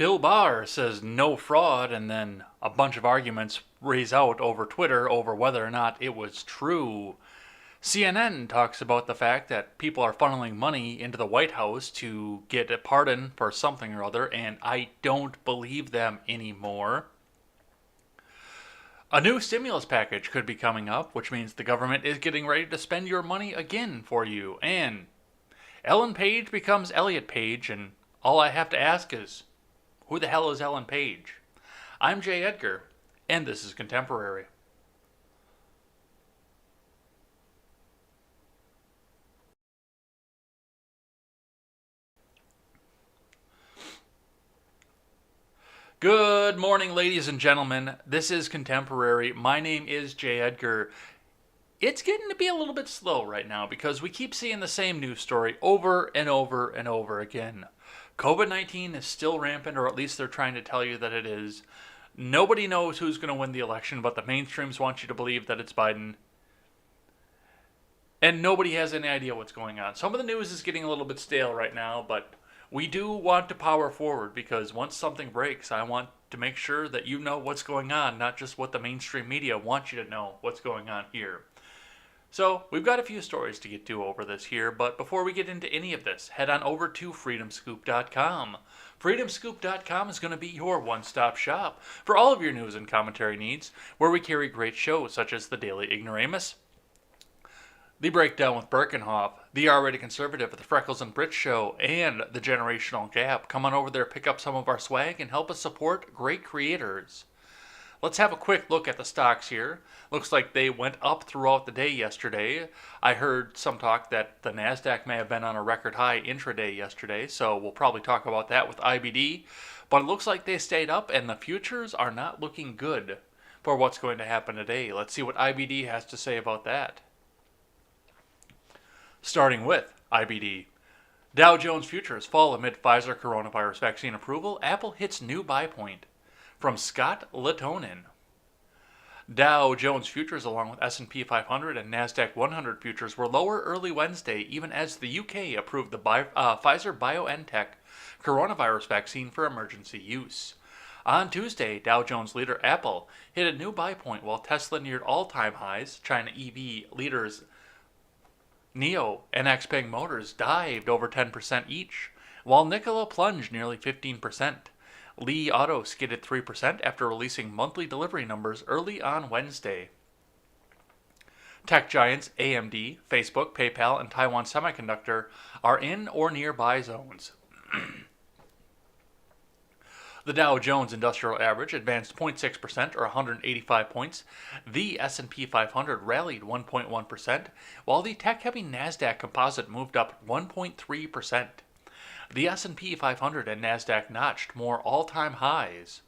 Bill Barr says no fraud, and then a bunch of arguments raise out over Twitter over whether or not it was true. CNN talks about the fact that people are funneling money into the White House to get a pardon for something or other, and I don't believe them anymore. A new stimulus package could be coming up, which means the government is getting ready to spend your money again for you. And Ellen Page becomes Elliot Page, and all I have to ask is, who the hell is Ellen Page? I'm Jay Edgar, and this is Contemporary. Good morning, ladies and gentlemen. This is Contemporary. My name is Jay Edgar. It's getting to be a little bit slow right now because we keep seeing the same news story over and over and over again. COVID-19 is still rampant, or at least they're trying to tell you that it is. Nobody knows who's going to win the election, but the mainstreams want you to believe that it's Biden. And nobody has any idea what's going on. Some of the news is getting a little bit stale right now, but we do want to power forward because once something breaks, I want to make sure that you know what's going on, not just what the mainstream media wants you to know what's going on here. So, we've got a few stories to get to over this here, but before we get into any of this, head on over to freedomscoop.com. Freedomscoop.com is going to be your one-stop shop for all of your news and commentary needs, where we carry great shows such as the Daily Ignoramus, The Breakdown with Birkenhoff, The R-Rated Conservative with the Freckles and Brit Show, and The Generational Gap. Come on over there, pick up some of our swag, and help us support great creators. Let's have a quick look at the stocks here. Looks like they went up throughout the day yesterday. I heard some talk that the NASDAQ may have been on a record high intraday yesterday, so we'll probably talk about that with IBD. But it looks like they stayed up, and the futures are not looking good for what's going to happen today. Let's see what IBD has to say about that. Starting with IBD. Dow Jones futures fall amid Pfizer coronavirus vaccine approval. Apple hits new buy point. From Scott Latonin. Dow Jones futures along with S&P 500 and NASDAQ 100 futures were lower early Wednesday, even as the UK approved the Pfizer-BioNTech coronavirus vaccine for emergency use. On Tuesday, Dow Jones leader Apple hit a new buy point while Tesla neared all-time highs. China EV leaders NIO and XPeng Motors dived over 10% each, while Nikola plunged nearly 15%. Li Auto skidded 3% after releasing monthly delivery numbers early on Wednesday. Tech giants AMD, Facebook, PayPal, and Taiwan Semiconductor are in or near buy zones. The Dow Jones Industrial Average advanced 0.6% or 185 points. The S&P 500 rallied 1.1%, while the tech-heavy NASDAQ Composite moved up 1.3%. The S&P 500 and NASDAQ notched more all-time highs.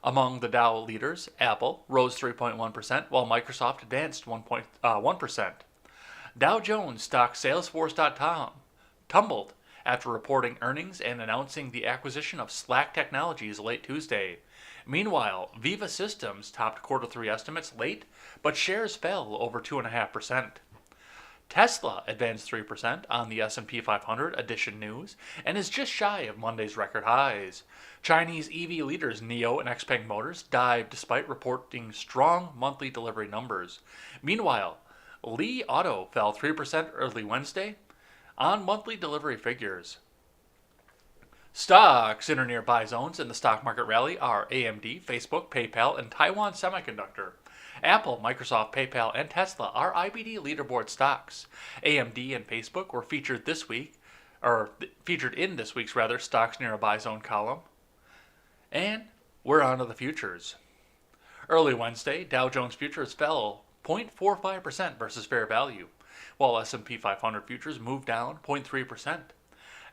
Among the Dow leaders, Apple rose 3.1%, while Microsoft advanced 1%. Dow Jones stock Salesforce.com tumbled after reporting earnings and announcing the acquisition of Slack Technologies late Tuesday. Meanwhile, Viva Systems topped Q3 estimates late, but shares fell over 2.5%. Tesla advanced 3% on the S&P 500 edition news and is just shy of Monday's record highs. Chinese EV leaders NIO and XPeng Motors dived despite reporting strong monthly delivery numbers. Meanwhile, Li Auto fell 3% early Wednesday on monthly delivery figures. Stocks in or near buy zones in the stock market rally are AMD, Facebook, PayPal, and Taiwan Semiconductor. Apple, Microsoft, PayPal, and Tesla are IBD leaderboard stocks. AMD and Facebook were featured in this week's stocks near a buy zone column. And we're on to the futures. Early Wednesday, Dow Jones futures fell 0.45% versus fair value, while S&P 500 futures moved down 0.3%.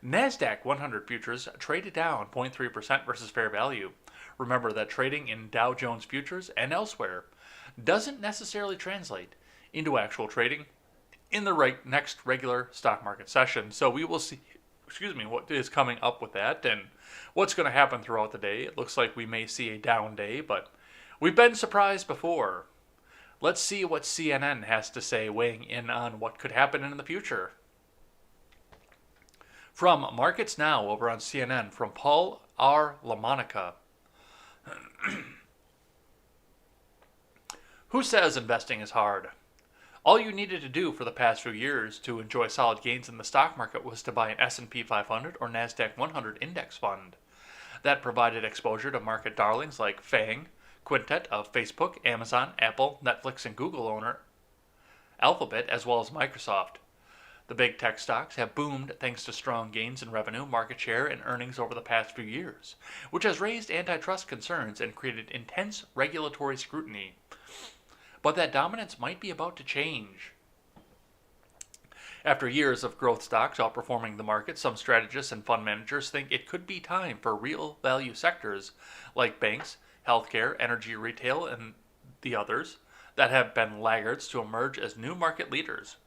NASDAQ 100 futures traded down 0.3% versus fair value. Remember that trading in Dow Jones futures and elsewhere doesn't necessarily translate into actual trading in the next regular stock market session. So we will see, what is coming up with that and what's going to happen throughout the day. It looks like we may see a down day, but we've been surprised before. Let's see what CNN has to say weighing in on what could happen in the future. From Markets Now over on CNN from Paul R. LaMonica. Who says investing is hard? All you needed to do for the past few years to enjoy solid gains in the stock market was to buy an S&P 500 or NASDAQ 100 index fund. That provided exposure to market darlings like FANG, quintet of Facebook, Amazon, Apple, Netflix, and Google owner Alphabet, as well as Microsoft. The big tech stocks have boomed thanks to strong gains in revenue, market share, and earnings over the past few years, which has raised antitrust concerns and created intense regulatory scrutiny. But that dominance might be about to change. After years of growth stocks outperforming the market, some strategists and fund managers think it could be time for real value sectors like banks, healthcare, energy retail, and the others that have been laggards to emerge as new market leaders.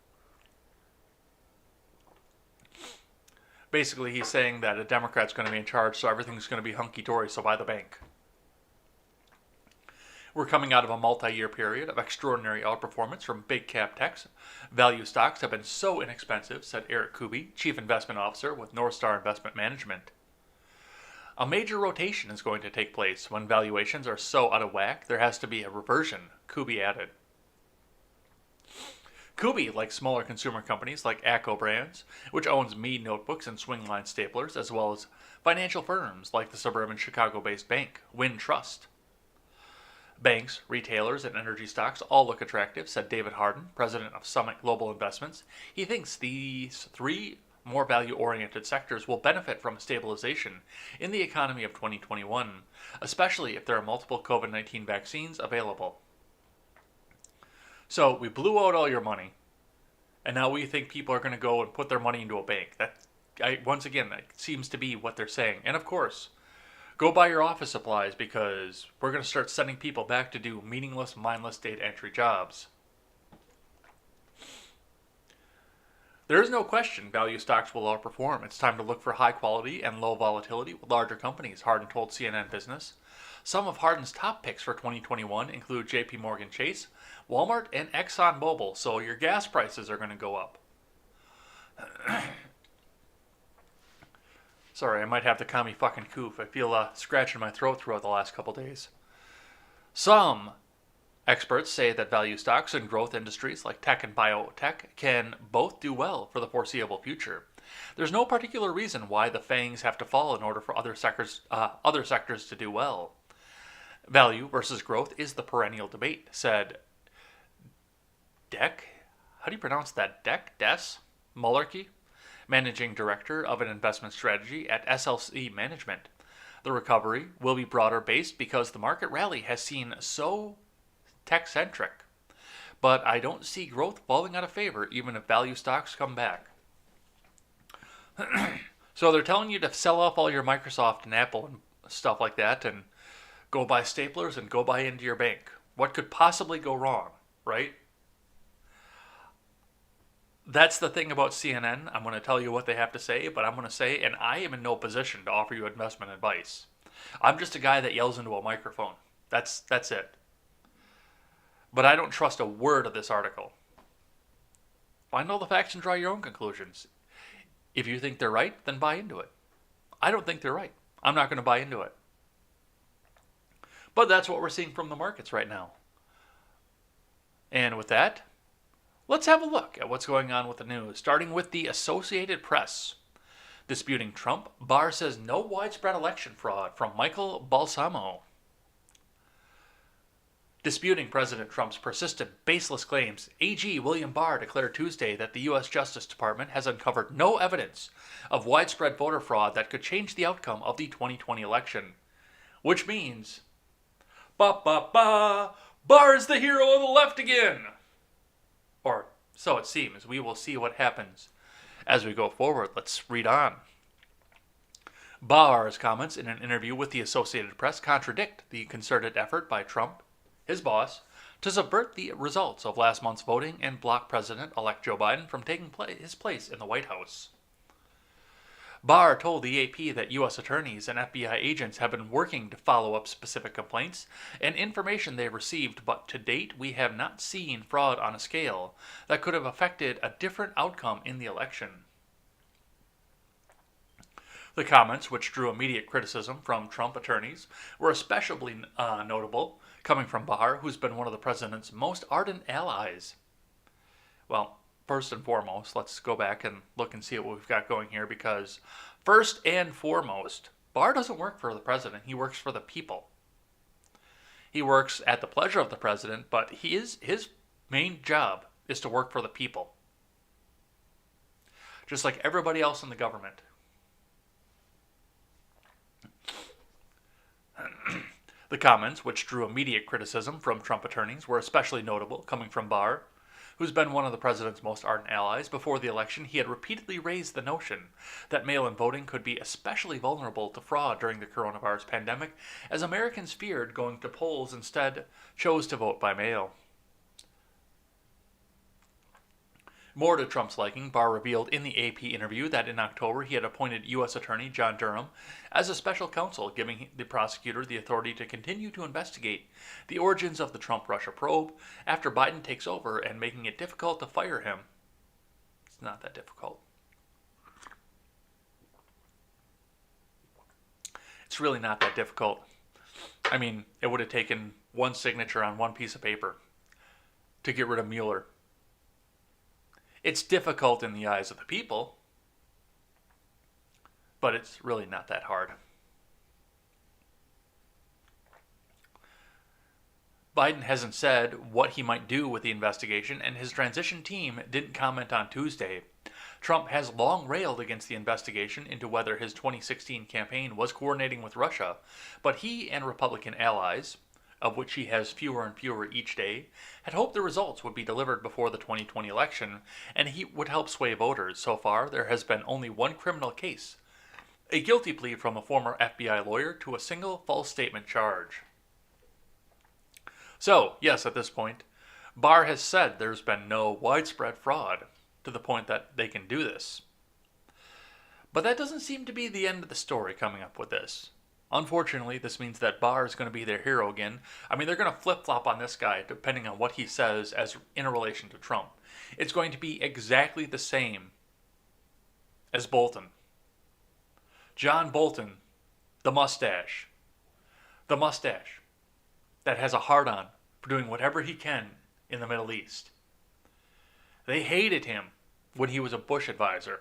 Basically, he's saying that a Democrat's going to be in charge, so everything's going to be hunky-dory, so buy the bank. We're coming out of a multi-year period of extraordinary outperformance from big cap techs. Value stocks have been so inexpensive, said Eric Kuby, Chief Investment Officer with North Star Investment Management. A major rotation is going to take place. When valuations are so out of whack, there has to be a reversion, Kuby added. Kuby likes smaller consumer companies like ACCO Brands, which owns Mead notebooks and Swingline staplers, as well as financial firms like the suburban Chicago-based bank, Wintrust. Banks, retailers, and energy stocks all look attractive, said David Harden, president of Summit Global Investments. He thinks these three more value-oriented sectors will benefit from stabilization in the economy of 2021, especially if there are multiple COVID-19 vaccines available. So we blew out all your money, and now we think people are going to go and put their money into a bank. Once again, that seems to be what they're saying. And of course, go buy your office supplies because we're going to start sending people back to do meaningless, mindless data entry jobs. There is no question value stocks will outperform. It's time to look for high quality and low volatility with larger companies, Harden told CNN Business. Some of Harden's top picks for 2021 include JP Morgan Chase, Walmart, and ExxonMobil, so your gas prices are going to go up. Sorry, I might have to calm me fucking coof. I feel a scratch in my throat throughout the last couple days. Some experts say that value stocks in growth industries like tech and biotech can both do well for the foreseeable future. There's no particular reason why the FANGs have to fall in order for other sectors to do well. Value versus growth is the perennial debate, said Des Mullarkey, managing director of an investment strategy at SLC Management. The recovery will be broader based because the market rally has seen so tech-centric. But I don't see growth falling out of favor even if value stocks come back. So they're telling you to sell off all your Microsoft and Apple and stuff like that and go buy staplers and go buy into your bank. What could possibly go wrong, right? That's the thing about CNN. I'm going to tell you what they have to say, but I'm going to say, and I am in no position to offer you investment advice. I'm just a guy that yells into a microphone. That's it. But I don't trust a word of this article. Find all the facts and draw your own conclusions. If you think they're right, then buy into it. I don't think they're right. I'm not going to buy into it. But that's what we're seeing from the markets right now. And with that, let's have a look at what's going on with the news, starting with the Associated Press. Disputing Trump, Barr says no widespread election fraud from Michael Balsamo. Disputing President Trump's persistent, baseless claims, AG William Barr declared Tuesday that the U.S. Justice Department has uncovered no evidence of widespread voter fraud that could change the outcome of the 2020 election. Which means, Barr is the hero of the left again! Or so it seems. We will see what happens as we go forward. Let's read on. Barr's comments in an interview with the Associated Press contradict the concerted effort by Trump, his boss, to subvert the results of last month's voting and block President-elect Joe Biden from taking his place in the White House. Barr told the AP that U.S. attorneys and FBI agents have been working to follow up specific complaints and information they received, but to date we have not seen fraud on a scale that could have affected a different outcome in the election. The comments, which drew immediate criticism from Trump attorneys, were especially notable, coming from Barr, who's been one of the president's most ardent allies. Well, first and foremost, let's go back and look and see what we've got going here, because first and foremost, Barr doesn't work for the president. He works for the people. He works at the pleasure of the president, but his main job is to work for the people. Just like everybody else in the government. The comments, which drew immediate criticism from Trump attorneys, were especially notable, coming from Barr, who's been one of the president's most ardent allies. Before the election, he had repeatedly raised the notion that mail-in voting could be especially vulnerable to fraud during the coronavirus pandemic, as Americans feared going to polls instead chose to vote by mail. More to Trump's liking, Barr revealed in the AP interview that in October he had appointed U.S. Attorney John Durham as a special counsel, giving the prosecutor the authority to continue to investigate the origins of the Trump-Russia probe after Biden takes over, and making it difficult to fire him. It's not that difficult. It's really not that difficult. I mean, it would have taken one signature on one piece of paper to get rid of Mueller. It's difficult in the eyes of the people, but it's really not that hard. Biden hasn't said what he might do with the investigation, and his transition team didn't comment on Tuesday. Trump has long railed against the investigation into whether his 2016 campaign was coordinating with Russia, but he and Republican allies, of which he has fewer and fewer each day, had hoped the results would be delivered before the 2020 election, and he would help sway voters. So far, there has been only one criminal case, a guilty plea from a former FBI lawyer to a single false statement charge. So, yes, at this point, Barr has said there's been no widespread fraud to the point that they can do this. But that doesn't seem to be the end of the story coming up with this. Unfortunately, this means that Barr is going to be their hero again. I mean, they're going to flip-flop on this guy depending on what he says as in relation to Trump. It's going to be exactly the same as Bolton. John Bolton, the mustache that has a hard-on for doing whatever he can in the Middle East. They hated him when he was a Bush advisor.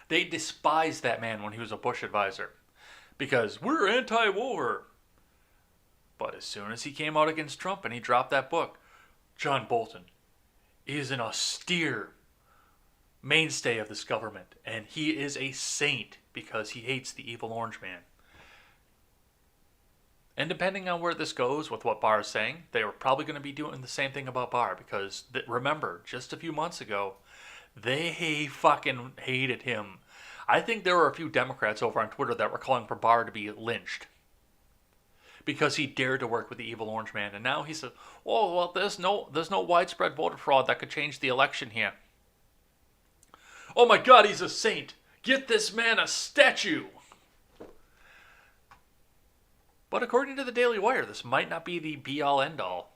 They despised that man when he was a Bush advisor, because we're anti-war. But as soon as he came out against Trump and he dropped that book, John Bolton is an austere mainstay of this government, and he is a saint because he hates the evil orange man. And depending on where this goes with what Barr is saying, they are probably going to be doing the same thing about Barr, because remember, just a few months ago, they fucking hated him. I think there were a few Democrats over on Twitter that were calling for Barr to be lynched because he dared to work with the evil orange man. And now he says, oh, well, there's no widespread voter fraud that could change the election here. Oh my God, he's a saint. Get this man a statue. But according to the Daily Wire, this might not be the be-all, end-all.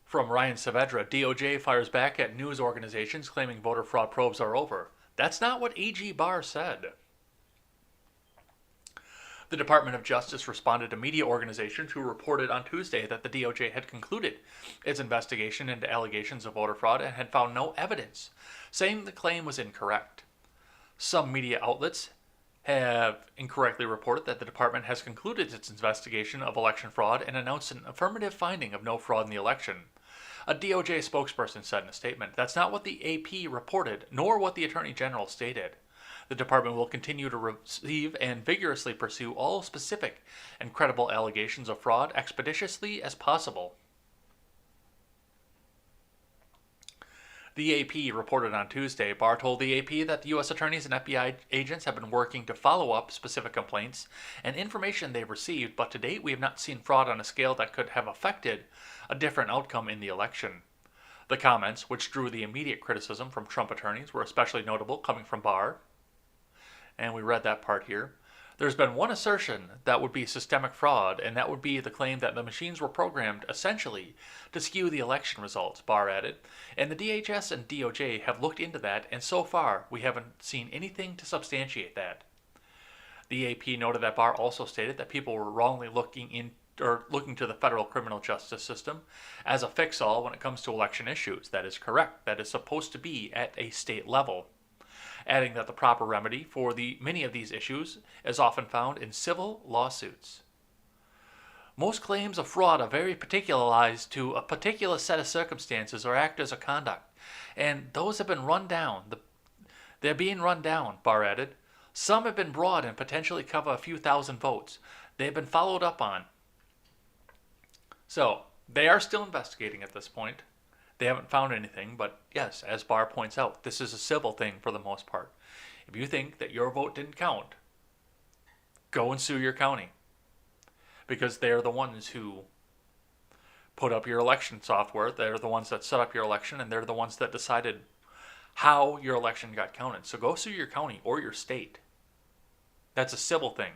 From Ryan Saavedra, DOJ fires back at news organizations claiming voter fraud probes are over. That's not what AG Barr said. The Department of Justice responded to media organizations who reported on Tuesday that the DOJ had concluded its investigation into allegations of voter fraud and had found no evidence, saying the claim was incorrect. Some media outlets have incorrectly reported that the department has concluded its investigation of election fraud and announced an affirmative finding of no fraud in the election. A DOJ spokesperson said in a statement, "That's not what the AP reported, nor what the Attorney General stated. The department will continue to receive and vigorously pursue all specific and credible allegations of fraud expeditiously as possible." The AP reported on Tuesday. Barr told the AP that the U.S. attorneys and FBI agents have been working to follow up specific complaints and information they've received, but to date we have not seen fraud on a scale that could have affected a different outcome in the election. The comments, which drew the immediate criticism from Trump attorneys, were especially notable, coming from Barr. And we read that part here. There's been one assertion that would be systemic fraud, and that would be the claim that the machines were programmed essentially to skew the election results, Barr added. And the DHS and DOJ have looked into that, and so far we haven't seen anything to substantiate that. The AP noted that Barr also stated that people were wrongly looking to the federal criminal justice system as a fix-all when it comes to election issues. That is correct. That is supposed to be at a state level. Adding that the proper remedy for many of these issues is often found in civil lawsuits. Most claims of fraud are very particularized to a particular set of circumstances or actors or conduct, and those have been run down. They're being run down, Barr added. Some have been broad and potentially cover a few thousand votes. They have been followed up on. So, they are still investigating at this point. They haven't found anything, but yes, as Barr points out, this is a civil thing for the most part. If you think that your vote didn't count, go and sue your county. Because they're the ones who put up your election software, they're the ones that set up your election, and they're the ones that decided how your election got counted. So go sue your county or your state. That's a civil thing.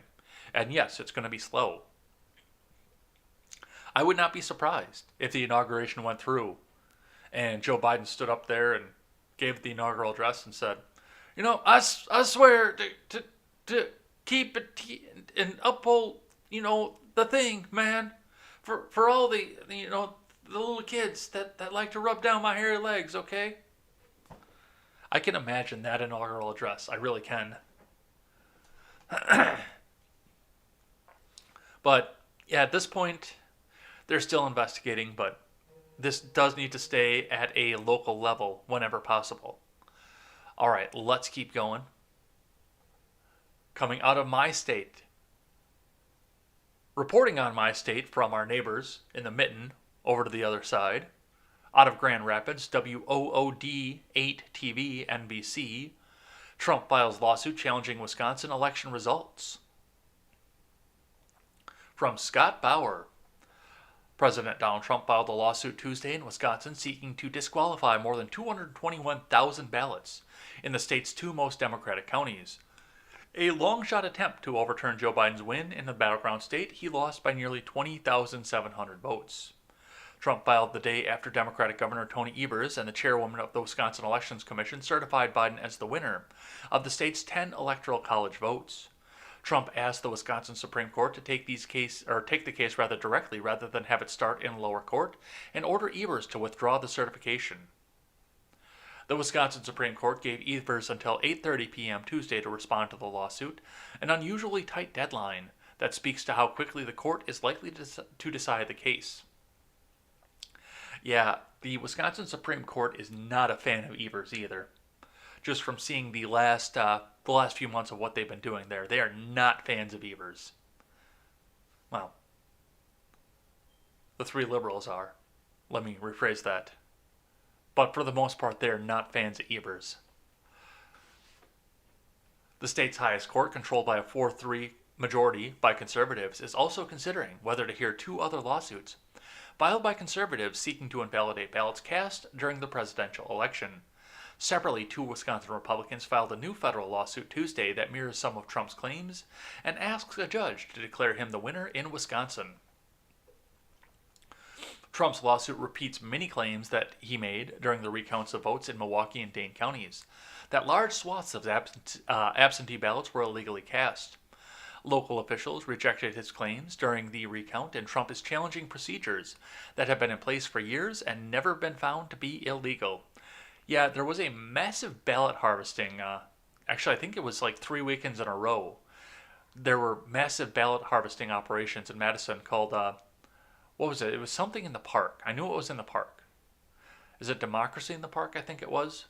And yes, it's going to be slow. I would not be surprised if the inauguration went through and Joe Biden stood up there and gave the inaugural address and said, I swear to keep it and uphold, the thing, man, for all the little kids that like to rub down my hairy legs, okay? I can imagine that inaugural address. I really can. But, yeah, at this point, they're still investigating, but this does need to stay at a local level whenever possible. All right, let's keep going. Coming out of my state. Reporting on my state from our neighbors in the mitten over to the other side. Out of Grand Rapids, WOOD 8 TV NBC. Trump files lawsuit challenging Wisconsin election results. From Scott Bauer. President Donald Trump filed a lawsuit Tuesday in Wisconsin seeking to disqualify more than 221,000 ballots in the state's two most Democratic counties. A long-shot attempt to overturn Joe Biden's win in the battleground state, he lost by nearly 20,700 votes. Trump filed the day after Democratic Governor Tony Evers and the chairwoman of the Wisconsin Elections Commission certified Biden as the winner of the state's 10 electoral college votes. Trump asked the Wisconsin Supreme Court to take the case directly rather than have it start in lower court and order Evers to withdraw the certification. The Wisconsin Supreme Court gave Evers until 8:30 p.m. Tuesday to respond to the lawsuit, an unusually tight deadline that speaks to how quickly the court is likely to decide the case. Yeah, the Wisconsin Supreme Court is not a fan of Evers either. Just from seeing the last few months of what they've been doing there. They are not fans of Evers. Well, the three liberals are. Let me rephrase that. But for the most part, they're not fans of Evers. The state's highest court, controlled by a 4-3 majority by conservatives, is also considering whether to hear two other lawsuits filed by conservatives seeking to invalidate ballots cast during the presidential election. Separately, two Wisconsin Republicans filed a new federal lawsuit Tuesday that mirrors some of Trump's claims and asks a judge to declare him the winner in Wisconsin. Trump's lawsuit repeats many claims that he made during the recounts of votes in Milwaukee and Dane counties, that large swaths of absentee ballots were illegally cast. Local officials rejected his claims during the recount, and Trump is challenging procedures that have been in place for years and never been found to be illegal. Yeah, there was a massive ballot harvesting. Actually, I think it was like 3 weekends in a row. There were massive ballot harvesting operations in Madison called, what was it? It was something in the park. I knew it was in the park. Is it Democracy in the Park, I think it was?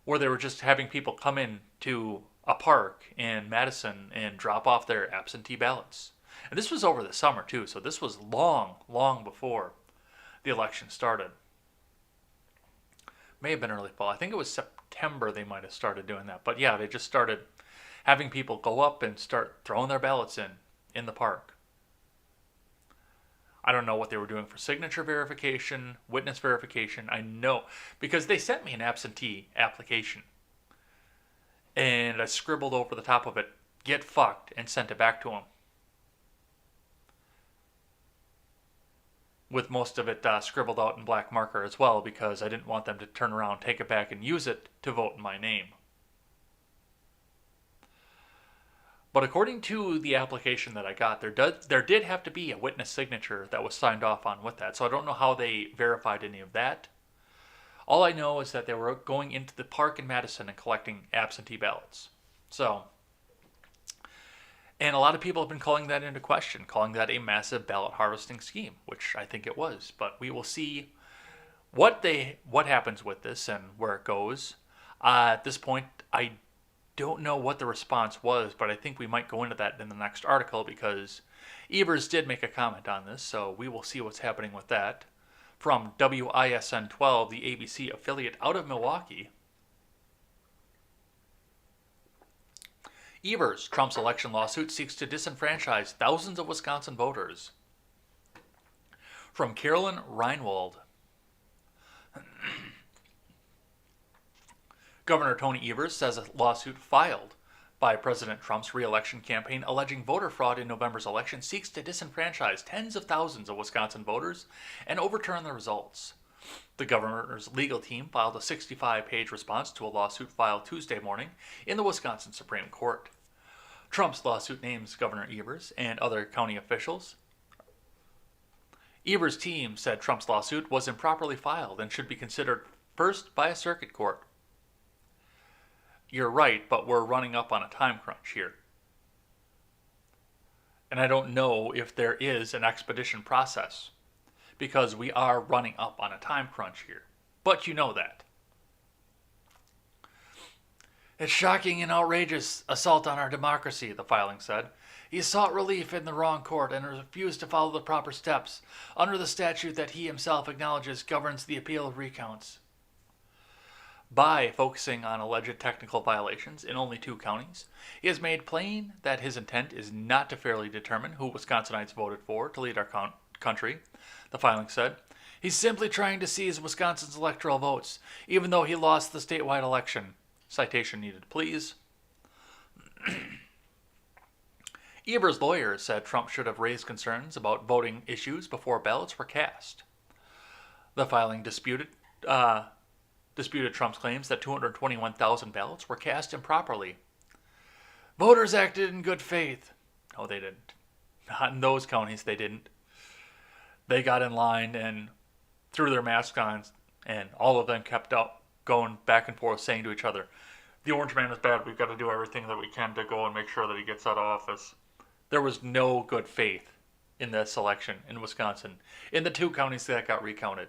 Where they were just having people come in to a park in Madison and drop off their absentee ballots. And this was over the summer, too, so this was long, long before the election started. May have been early fall. I think it was September they might have started doing that. But yeah, they just started having people go up and start throwing their ballots in the park. I don't know what they were doing for signature verification, witness verification. I know, because they sent me an absentee application. And I scribbled over the top of it, "Get fucked," and sent it back to him. With most of it scribbled out in black marker as well, because I didn't want them to turn around, take it back, and use it to vote in my name. But according to the application that I got, there did have to be a witness signature that was signed off on with that. So I don't know how they verified any of that. All I know is that they were going into the park in Madison and collecting absentee ballots. So, and a lot of people have been calling that into question, calling that a massive ballot harvesting scheme, which I think it was. But we will see what happens with this and where it goes. At this point, I don't know what the response was, but I think we might go into that in the next article, because Evers did make a comment on this, so we will see what's happening with that. From WISN 12, the ABC affiliate out of Milwaukee, Evers, Trump's election lawsuit seeks to disenfranchise thousands of Wisconsin voters. From Carolyn Reinwald, Governor Tony Evers says a lawsuit filed by President Trump's re-election campaign alleging voter fraud in November's election seeks to disenfranchise tens of thousands of Wisconsin voters and overturn the results. The governor's legal team filed a 65-page response to a lawsuit filed Tuesday morning in the Wisconsin Supreme Court. Trump's lawsuit names Governor Evers and other county officials. Evers' team said Trump's lawsuit was improperly filed and should be considered first by a circuit court. You're right, but we're running up on a time crunch here. And I don't know if there is an expedition process, because we are running up on a time crunch here. But you know that. It's shocking and outrageous assault on our democracy, the filing said. He sought relief in the wrong court and refused to follow the proper steps under the statute that he himself acknowledges governs the appeal of recounts. By focusing on alleged technical violations in only 2 counties, he has made plain that his intent is not to fairly determine who Wisconsinites voted for to lead our country, the filing said. He's simply trying to seize Wisconsin's electoral votes, even though he lost the statewide election. Citation needed, please. Evers' lawyers said Trump should have raised concerns about voting issues before ballots were cast. The filing disputed Trump's claims that 221,000 ballots were cast improperly. Voters acted in good faith. No, they didn't. Not in those counties, they didn't. They got in line and threw their masks on, and all of them kept up, going back and forth, saying to each other, "The orange man is bad. We've got to do everything that we can to go and make sure that he gets out of office." There was no good faith in this election in Wisconsin, in the 2 counties that got recounted.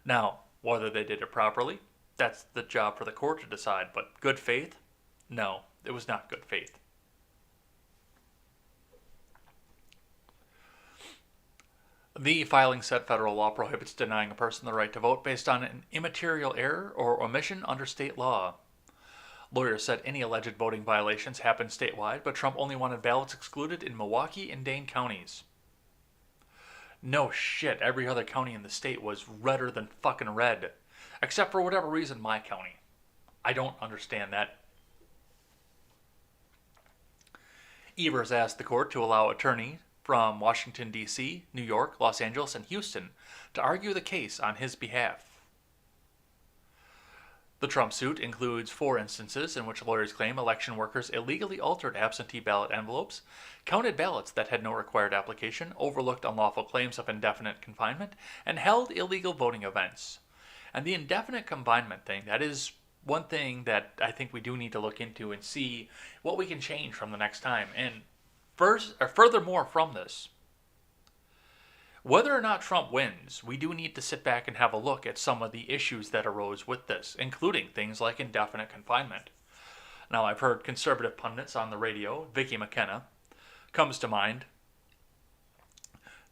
Now, whether they did it properly, that's the job for the court to decide. But good faith? No, it was not good faith. The filing said federal law prohibits denying a person the right to vote based on an immaterial error or omission under state law. Lawyers said any alleged voting violations happened statewide, but Trump only wanted ballots excluded in Milwaukee and Dane counties. No shit, every other county in the state was redder than fucking red. Except for whatever reason, my county. I don't understand that. Evers asked the court to allow attorneys from Washington, D.C., New York, Los Angeles, and Houston to argue the case on his behalf. The Trump suit includes 4 instances in which lawyers claim election workers illegally altered absentee ballot envelopes, counted ballots that had no required application, overlooked unlawful claims of indefinite confinement, and held illegal voting events. And the indefinite confinement thing, that is one thing that I think we do need to look into and see what we can change from the next time. And furthermore from this, whether or not Trump wins, we do need to sit back and have a look at some of the issues that arose with this, including things like indefinite confinement. Now, I've heard conservative pundits on the radio, Vicky McKenna comes to mind,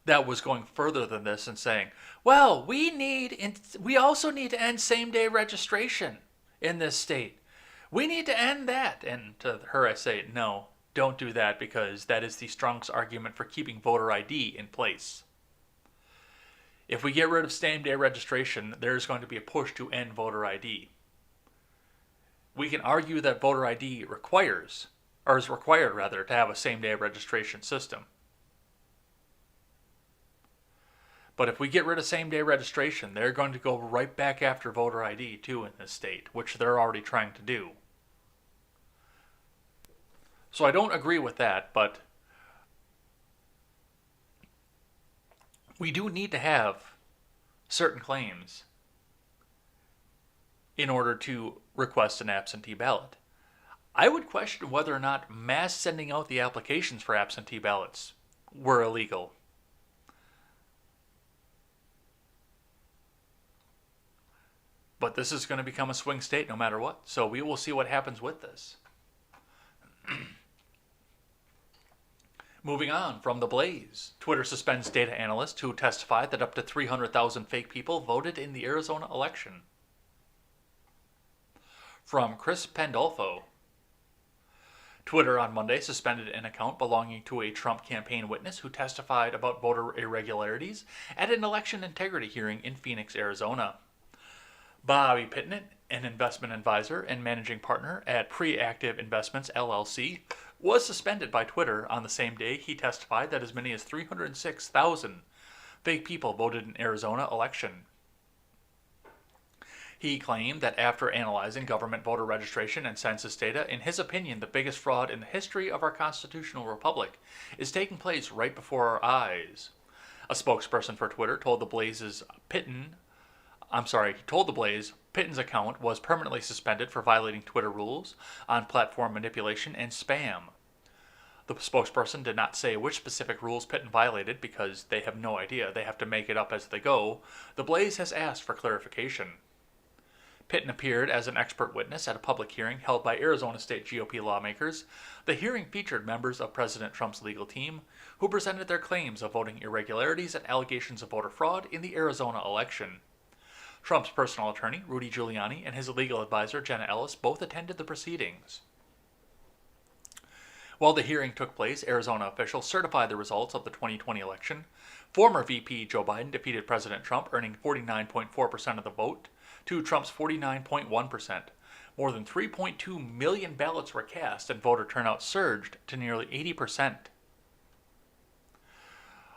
that was going further than this and saying, well, we also need to end same-day registration in this state. We need to end that. And to her I say, no, don't do that, because that is the strongest argument for keeping voter ID in place. If we get rid of same-day registration, there's going to be a push to end voter ID. we can argue that voter ID requires, or is required rather, to have a same-day registration system. But if we get rid of same-day registration, they're going to go right back after voter ID too in this state, which they're already trying to do. So I don't agree with that, but we do need to have certain claims in order to request an absentee ballot. I would question whether or not mass sending out the applications for absentee ballots were illegal. But this is going to become a swing state no matter what. So we will see what happens with this. Moving on from the Blaze. Twitter suspends data analyst who testified that up to 300,000 fake people voted in the Arizona election. From Chris Pandolfo. Twitter on Monday suspended an account belonging to a Trump campaign witness who testified about voter irregularities at an election integrity hearing in Phoenix, Arizona. Bobby Pittman, an investment advisor and managing partner at Preactive Investments, LLC, was suspended by Twitter on the same day he testified that as many as 306,000 fake people voted in Arizona election. He claimed that after analyzing government voter registration and census data, in his opinion, the biggest fraud in the history of our constitutional republic is taking place right before our eyes. A spokesperson for Twitter told the Blaze Pitten's account was permanently suspended for violating Twitter rules on platform manipulation and spam. The spokesperson did not say which specific rules Pitten violated because they have no idea. They have to make it up as they go. The Blaze has asked for clarification. Pitten appeared as an expert witness at a public hearing held by Arizona State GOP lawmakers. The hearing featured members of President Trump's legal team who presented their claims of voting irregularities and allegations of voter fraud in the Arizona election. Trump's personal attorney, Rudy Giuliani, and his legal advisor, Jenna Ellis, both attended the proceedings. While the hearing took place, Arizona officials certified the results of the 2020 election. Former VP Joe Biden defeated President Trump, earning 49.4% of the vote to Trump's 49.1%. More than 3.2 million ballots were cast, and voter turnout surged to nearly 80%.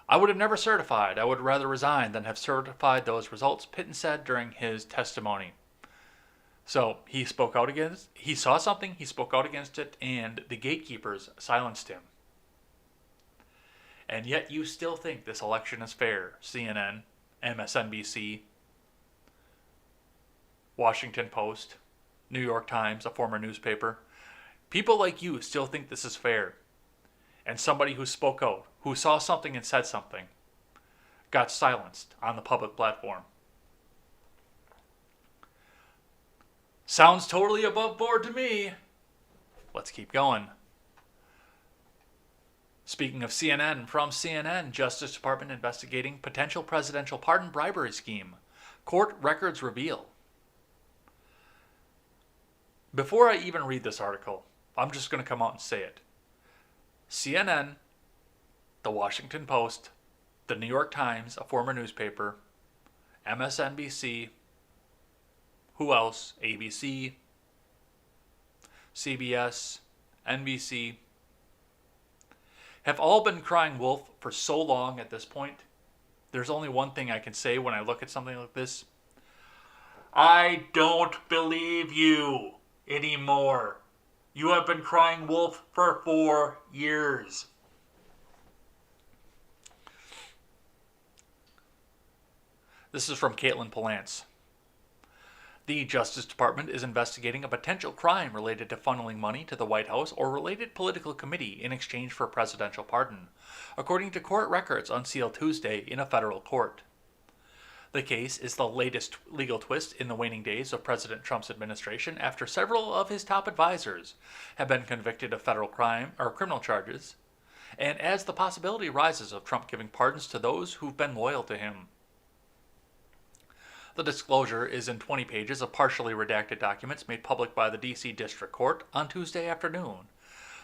I would have never certified. I would rather resign than have certified those results, Pitten said during his testimony. So he spoke out against, he saw something, he spoke out against it, and the gatekeepers silenced him. And yet you still think this election is fair. CNN, MSNBC, Washington Post, New York Times, a former newspaper. People like you still think this is fair. And somebody who spoke out, who saw something and said something, got silenced on the public platform. Sounds totally above board to me. Let's keep going. Speaking of CNN, from CNN, Justice Department investigating potential presidential pardon bribery scheme. Court records reveal. Before I even read this article, I'm just going to come out and say it. CNN, the Washington Post, the New York Times, a former newspaper, MSNBC, who else? ABC, CBS, NBC, have all been crying wolf for so long at this point. There's only one thing I can say when I look at something like this. I don't believe you anymore. You have been crying wolf for 4 years. This is from Caitlin Palance. The Justice Department is investigating a potential crime related to funneling money to the White House or related political committee in exchange for a presidential pardon, according to court records unsealed Tuesday in a federal court. The case is the latest legal twist in the waning days of President Trump's administration after several of his top advisors have been convicted of federal crime or criminal charges, and as the possibility rises of Trump giving pardons to those who've been loyal to him. The disclosure is in 20 pages of partially redacted documents made public by the D.C. District Court on Tuesday afternoon.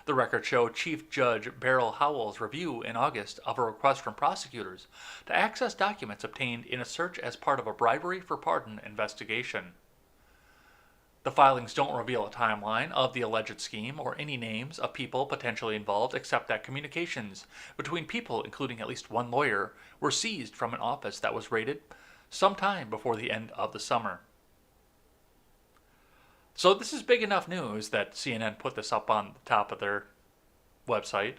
The records show Chief Judge Beryl Howell's review in August of a request from prosecutors to access documents obtained in a search as part of a bribery for pardon investigation. The filings don't reveal a timeline of the alleged scheme or any names of people potentially involved, except that communications between people, including at least one lawyer, were seized from an office that was raided sometime before the end of the summer. So this is big enough news that CNN put this up on the top of their website.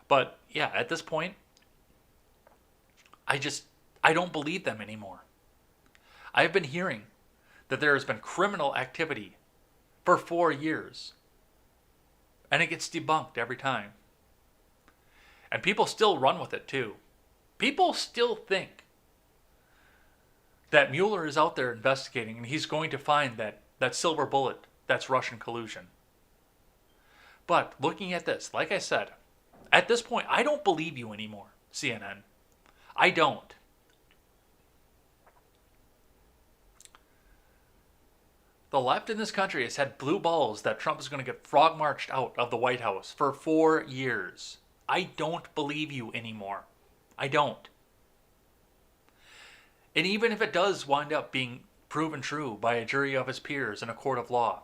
But yeah, at this point, I don't believe them anymore. I've been hearing that there has been criminal activity for 4 years. And it gets debunked every time. And people still run with it too. People still think that Mueller is out there investigating and he's going to find that silver bullet that's Russian collusion. But looking at this, like I said, at this point, I don't believe you anymore, CNN. I don't. The left in this country has had blue balls that Trump is going to get frog marched out of the White House for 4 years. I don't believe you anymore. I don't. And even if it does wind up being proven true by a jury of his peers in a court of law,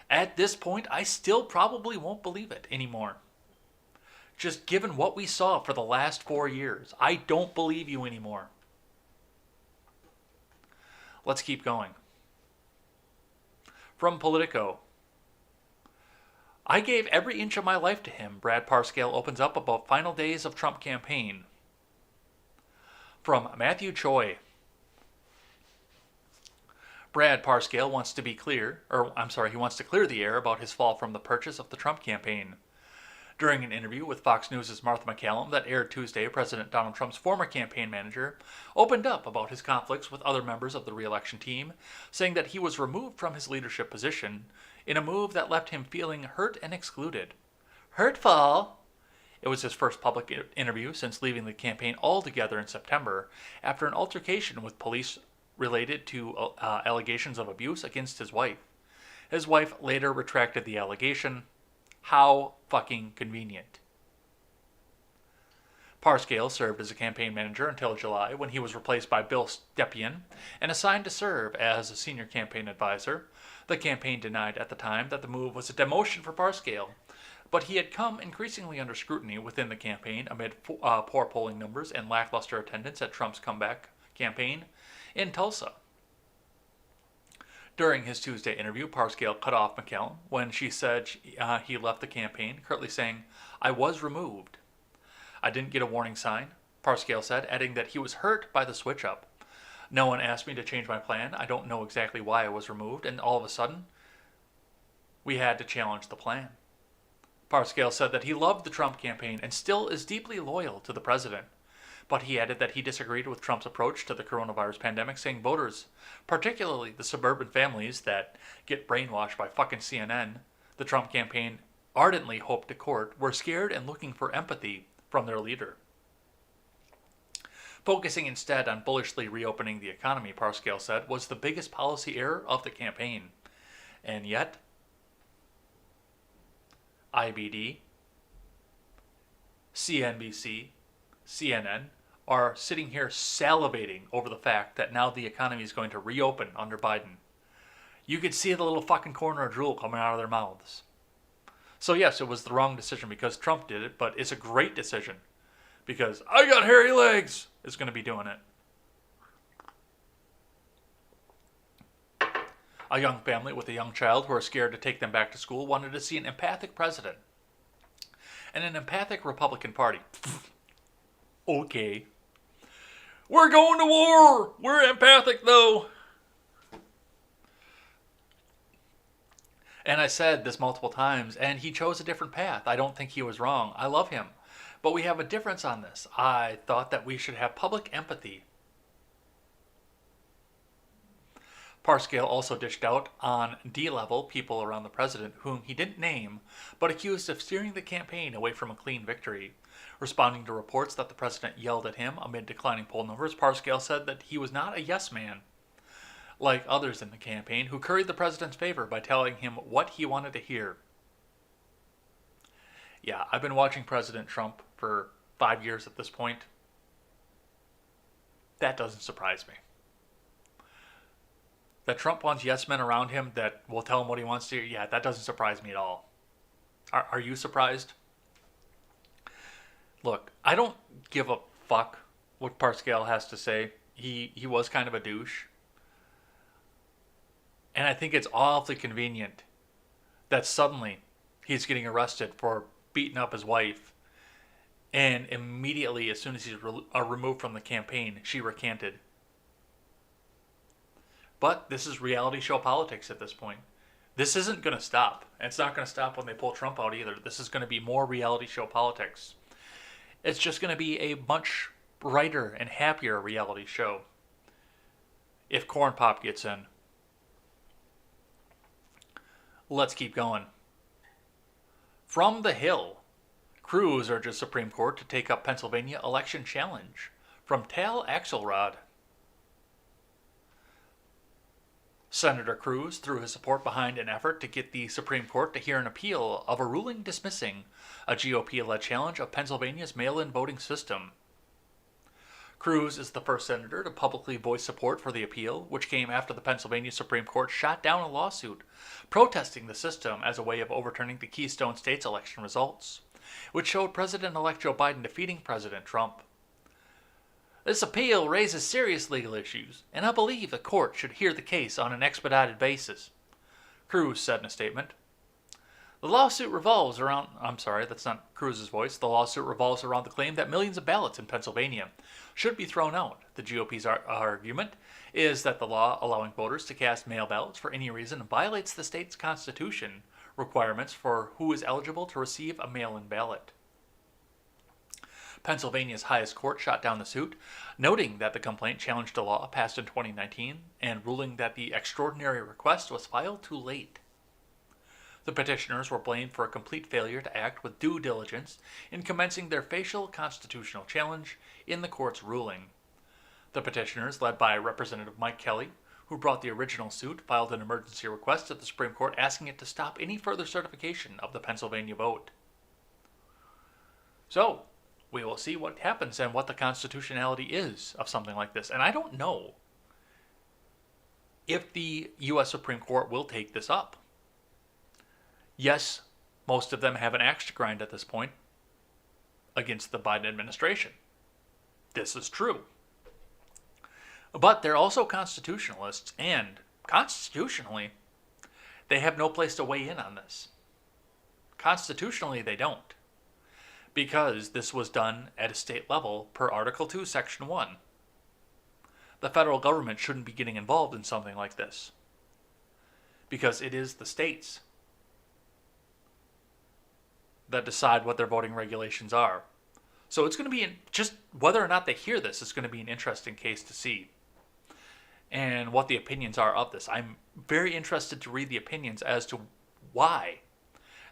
at this point, I still probably won't believe it anymore. Just given what we saw for the last 4 years, I don't believe you anymore. Let's keep going. From Politico. I gave every inch of my life to him, Brad Parscale opens up about final days of Trump campaign. From Matthew Choi. Brad Parscale wants to clear the air about his fall from the purchase of the Trump campaign. During an interview with Fox News' Martha McCallum that aired Tuesday, President Donald Trump's former campaign manager opened up about his conflicts with other members of the re-election team, saying that he was removed from his leadership position in a move that left him feeling hurt and excluded. Hurtful! It was his first public interview since leaving the campaign altogether in September after an altercation with police related to allegations of abuse against his wife. His wife later retracted the allegation. How fucking convenient. Parscale served as a campaign manager until July, when he was replaced by Bill Stepien and assigned to serve as a senior campaign advisor. The campaign denied at the time that the move was a demotion for Parscale, but he had come increasingly under scrutiny within the campaign amid poor polling numbers and lackluster attendance at Trump's comeback campaign in Tulsa. During his Tuesday interview, Parscale cut off McCallum when she said he left the campaign, curtly saying, "I was removed." "I didn't get a warning sign," Parscale said, adding that he was hurt by the switch-up. "No one asked me to change my plan. I don't know exactly why I was removed, and all of a sudden, we had to challenge the plan." Parscale said that he loved the Trump campaign and still is deeply loyal to the president. But he added that he disagreed with Trump's approach to the coronavirus pandemic, saying voters, particularly the suburban families that get brainwashed by fucking CNN, the Trump campaign ardently hoped to court, were scared and looking for empathy from their leader. Focusing instead on bullishly reopening the economy, Parscale said, was the biggest policy error of the campaign. And yet, IBD, CNBC, CNN are sitting here salivating over the fact that now the economy is going to reopen under Biden. You could see the little fucking corner of drool coming out of their mouths. So yes, it was the wrong decision because Trump did it, but it's a great decision because I got hairy legs is going to be doing it. A young family with a young child who are scared to take them back to school wanted to see an empathic president and an empathic Republican Party. Okay. We're going to war! We're empathic, though! And I said this multiple times, and he chose a different path. I don't think he was wrong. I love him. But we have a difference on this. I thought that we should have public empathy. Parscale also dished out on D-level people around the president, whom he didn't name, but accused of steering the campaign away from a clean victory. Responding to reports that the president yelled at him amid declining poll numbers, Parscale said that he was not a yes man, like others in the campaign who curried the president's favor by telling him what he wanted to hear. Yeah, I've been watching President Trump for 5 years at this point. That doesn't surprise me. That Trump wants yes men around him that will tell him what he wants to hear, yeah, that doesn't surprise me at all. Are you surprised? Look, I don't give a fuck what Parscale has to say. He was kind of a douche. And I think it's awfully convenient that suddenly he's getting arrested for beating up his wife. And immediately, as soon as he's removed from the campaign, she recanted. But this is reality show politics at this point. This isn't going to stop. And it's not going to stop when they pull Trump out either. This is going to be more reality show politics. It's just going to be a much brighter and happier reality show if Corn Pop gets in. Let's keep going. From the Hill, Cruz urges Supreme Court to take up Pennsylvania election challenge. From Tal Axelrod. Senator Cruz threw his support behind an effort to get the Supreme Court to hear an appeal of a ruling dismissing a GOP-led challenge of Pennsylvania's mail-in voting system. Cruz is the first senator to publicly voice support for the appeal, which came after the Pennsylvania Supreme Court shot down a lawsuit protesting the system as a way of overturning the Keystone States election results, which showed President-elect Joe Biden defeating President Trump. This appeal raises serious legal issues, and I believe the court should hear the case on an expedited basis, Cruz said in a statement. The lawsuit revolves around... I'm sorry, that's not Cruz's voice. The lawsuit revolves around the claim that millions of ballots in Pennsylvania should be thrown out. The GOP's argument is that the law allowing voters to cast mail ballots for any reason violates the state's constitution requirements for who is eligible to receive a mail-in ballot. Pennsylvania's highest court shot down the suit, noting that the complaint challenged a law passed in 2019 and ruling that the extraordinary request was filed too late. The petitioners were blamed for a complete failure to act with due diligence in commencing their facial constitutional challenge in the court's ruling. The petitioners, led by Representative Mike Kelly, who brought the original suit, filed an emergency request at the Supreme Court asking it to stop any further certification of the Pennsylvania vote. So, we will see what happens and what the constitutionality is of something like this. And I don't know if the U.S. Supreme Court will take this up. Yes, most of them have an axe to grind at this point against the Biden administration. This is true. But they're also constitutionalists, and constitutionally, they have no place to weigh in on this. Constitutionally, they don't, because this was done at a state level per Article 2, Section 1. The federal government shouldn't be getting involved in something like this, because it is the states that decide what their voting regulations are. So it's going to be, just whether or not they hear this, is going to be an interesting case to see. And what the opinions are of this. I'm very interested to read the opinions as to why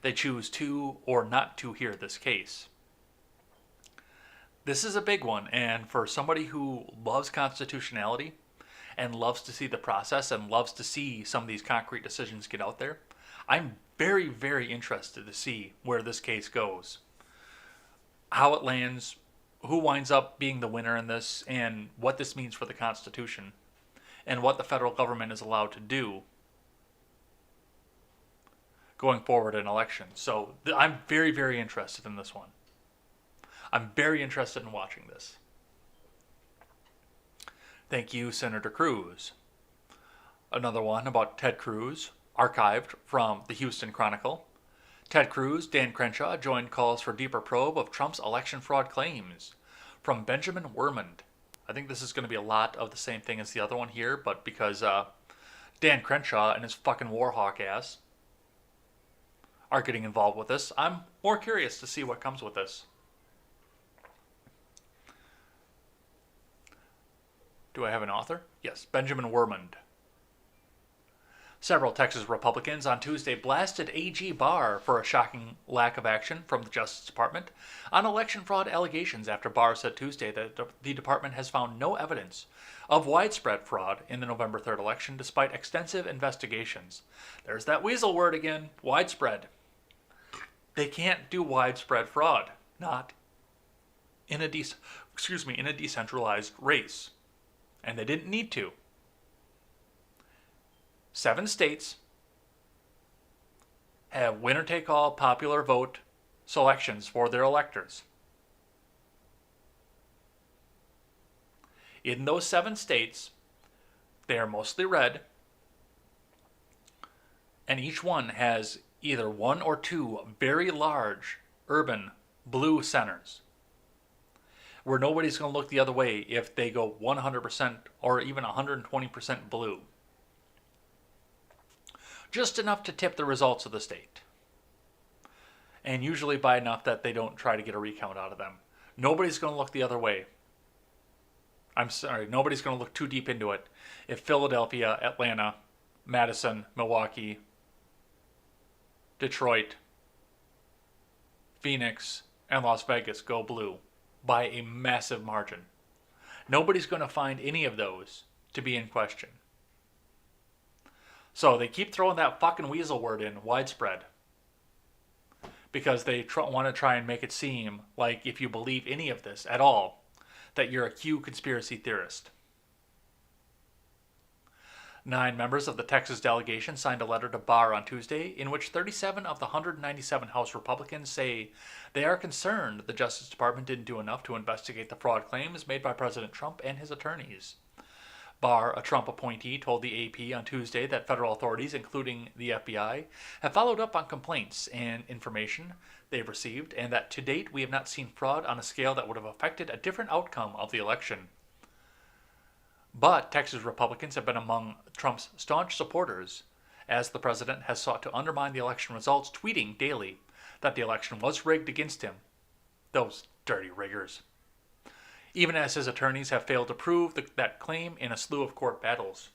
they choose to or not to hear this case. This is a big one, and for somebody who loves constitutionality and loves to see the process and loves to see some of these concrete decisions get out there, I'm very, very interested to see where this case goes, how it lands, who winds up being the winner in this, and what this means for the Constitution, and what the federal government is allowed to do going forward in elections. So I'm very, very interested in this one. I'm very interested in watching this. Thank you, Senator Cruz. Another one about Ted Cruz, archived from the Houston Chronicle. Ted Cruz, Dan Crenshaw joined calls for deeper probe of Trump's election fraud claims. From Benjamin Wermund. I think this is going to be a lot of the same thing as the other one here, but because Dan Crenshaw and his fucking warhawk ass are getting involved with this, I'm more curious to see what comes with this. Do I have an author? Yes, Benjamin Wermund. Several Texas Republicans on Tuesday blasted AG Barr for a shocking lack of action from the Justice Department on election fraud allegations after Barr said Tuesday that the department has found no evidence of widespread fraud in the November 3rd election despite extensive investigations. There's that weasel word again, widespread. They can't do widespread fraud, not in a decentralized race. And they didn't need to. 7 states have winner-take-all popular vote selections for their electors. In those 7 states, they are mostly red, and each one has either 1 or 2 very large urban blue centers where nobody's going to look the other way if they go 100% or even 120% blue. Just enough to tip the results of the state. And usually by enough that they don't try to get a recount out of them. Nobody's going to look the other way. I'm sorry, nobody's going to look too deep into it if Philadelphia, Atlanta, Madison, Milwaukee, Detroit, Phoenix, and Las Vegas go blue by a massive margin. Nobody's going to find any of those to be in question. So they keep throwing that fucking weasel word in, widespread, because they want to try and make it seem like if you believe any of this at all, that you're a Q conspiracy theorist. 9 members of the Texas delegation signed a letter to Barr on Tuesday in which 37 of the 197 House Republicans say they are concerned the Justice Department didn't do enough to investigate the fraud claims made by President Trump and his attorneys. Barr, a Trump appointee, told the AP on Tuesday that federal authorities, including the FBI, have followed up on complaints and information they've received, and that to date we have not seen fraud on a scale that would have affected a different outcome of the election. But Texas Republicans have been among Trump's staunch supporters, as the president has sought to undermine the election results, tweeting daily that the election was rigged against him. Those dirty riggers. Even as his attorneys have failed to prove that claim in a slew of court battles.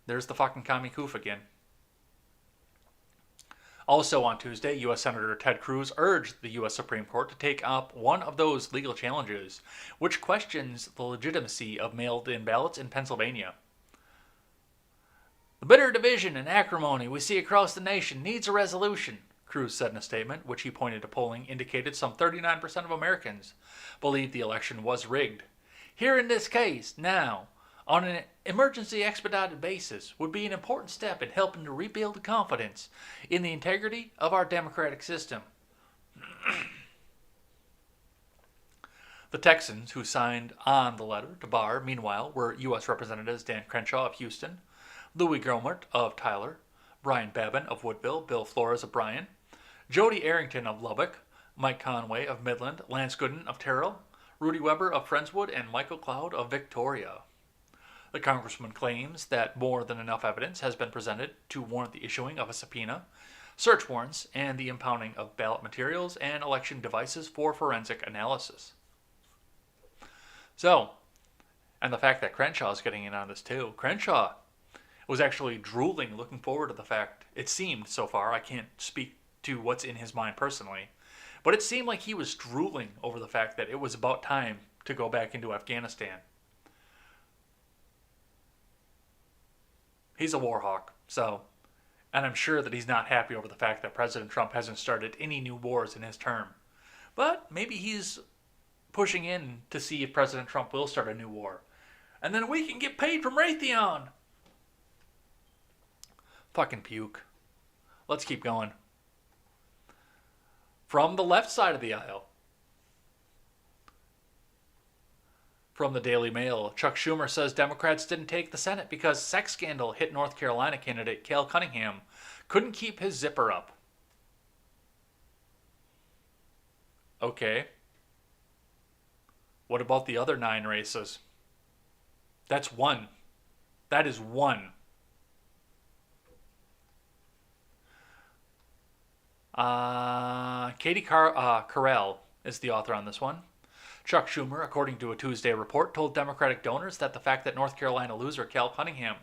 There's the fucking commie coof again. Also on Tuesday, U.S. Senator Ted Cruz urged the U.S. Supreme Court to take up one of those legal challenges which questions the legitimacy of mailed-in ballots in Pennsylvania. The bitter division and acrimony we see across the nation needs a resolution, Cruz said in a statement, which he pointed to polling indicated some 39% of Americans believe the election was rigged. Here in this case, now, on an emergency expedited basis, would be an important step in helping to rebuild confidence in the integrity of our democratic system. The Texans who signed on the letter to Barr, meanwhile, were U.S. Representatives Dan Crenshaw of Houston, Louis Gohmert of Tyler, Brian Babin of Woodville, Bill Flores of Bryan, Jody Arrington of Lubbock, Mike Conway of Midland, Lance Gooden of Terrell, Rudy Weber of Friendswood, and Michael Cloud of Victoria. The congressman claims that more than enough evidence has been presented to warrant the issuing of a subpoena, search warrants, and the impounding of ballot materials and election devices for forensic analysis. So, and the fact that Crenshaw is getting in on this too. Crenshaw was actually drooling, looking forward to the fact, it seemed so far, I can't speak to what's in his mind personally, but it seemed like he was drooling over the fact that it was about time to go back into Afghanistan. He's a war hawk, so, and I'm sure that he's not happy over the fact that President Trump hasn't started any new wars in his term. But maybe he's pushing in to see if President Trump will start a new war. And then we can get paid from Raytheon. Fucking puke. Let's keep going. From the left side of the aisle, from the Daily Mail, Chuck Schumer says Democrats didn't take the Senate because sex scandal hit North Carolina candidate Cal Cunningham couldn't keep his zipper up. Okay. What about the other 9 races? That's 1. That is 1. Katie Carell is the author on this one. Chuck Schumer, according to a Tuesday report, told Democratic donors that the fact that North Carolina loser Cal Cunningham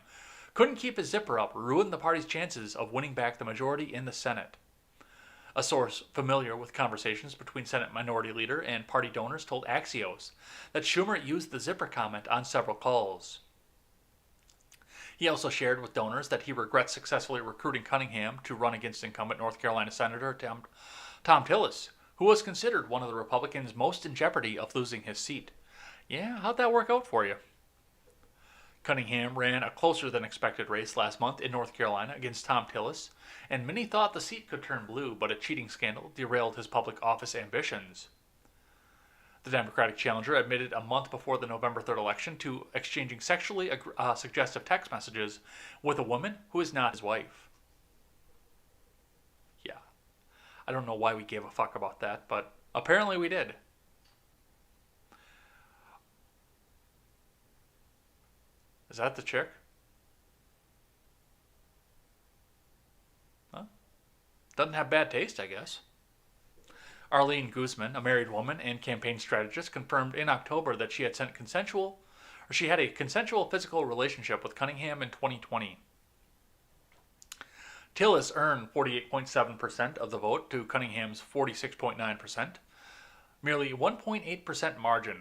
couldn't keep his zipper up ruined the party's chances of winning back the majority in the Senate. A source familiar with conversations between Senate Minority Leader and party donors told Axios that Schumer used the zipper comment on several calls. He also shared with donors that he regrets successfully recruiting Cunningham to run against incumbent North Carolina Senator Tom Tillis, who was considered one of the Republicans most in jeopardy of losing his seat. Yeah, how'd that work out for you? Cunningham ran a closer than expected race last month in North Carolina against Tom Tillis, and many thought the seat could turn blue, but a cheating scandal derailed his public office ambitions. The Democratic challenger admitted a month before the November 3rd election to exchanging sexually suggestive text messages with a woman who is not his wife. Yeah. I don't know why we gave a fuck about that, but apparently we did. Is that the chick? Huh? Doesn't have bad taste, I guess. Arlene Guzman, a married woman and campaign strategist, confirmed in October that she had had a consensual physical relationship with Cunningham in 2020. Tillis earned 48.7% of the vote to Cunningham's 46.9%, merely 1.8% margin.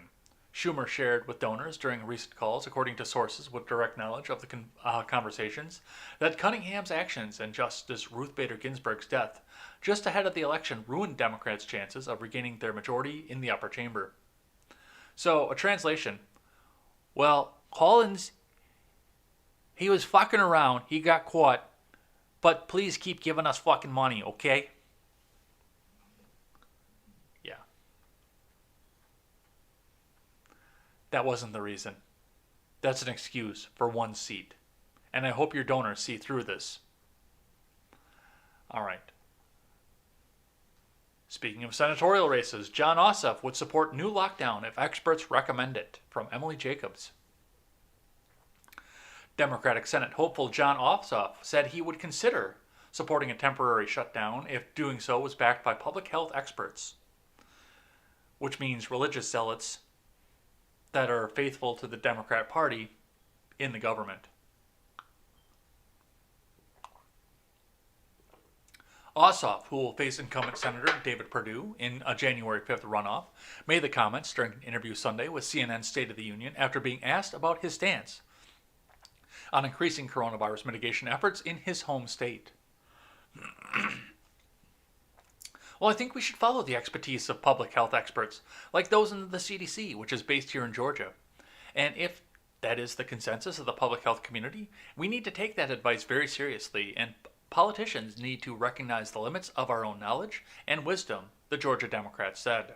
Schumer shared with donors during recent calls, according to sources with direct knowledge of the conversations, that Cunningham's actions and Justice Ruth Bader Ginsburg's death just ahead of the election ruined Democrats' chances of regaining their majority in the upper chamber. So, a translation. Well, Collins, he was fucking around, he got caught, but please keep giving us fucking money, okay? Yeah. That wasn't the reason. That's an excuse for one seat. And I hope your donors see through this. All right. Speaking of senatorial races, Jon Ossoff would support new lockdown if experts recommend it, from Emily Jacobs. Democratic Senate hopeful Jon Ossoff said he would consider supporting a temporary shutdown if doing so was backed by public health experts, which means religious zealots that are faithful to the Democrat Party in the government. Ossoff, who will face incumbent Senator David Perdue in a January 5th runoff, made the comments during an interview Sunday with CNN's State of the Union after being asked about his stance on increasing coronavirus mitigation efforts in his home state. Well, I think we should follow the expertise of public health experts, like those in the CDC, which is based here in Georgia. And if that is the consensus of the public health community, we need to take that advice very seriously, and politicians need to recognize the limits of our own knowledge and wisdom, the Georgia Democrats said.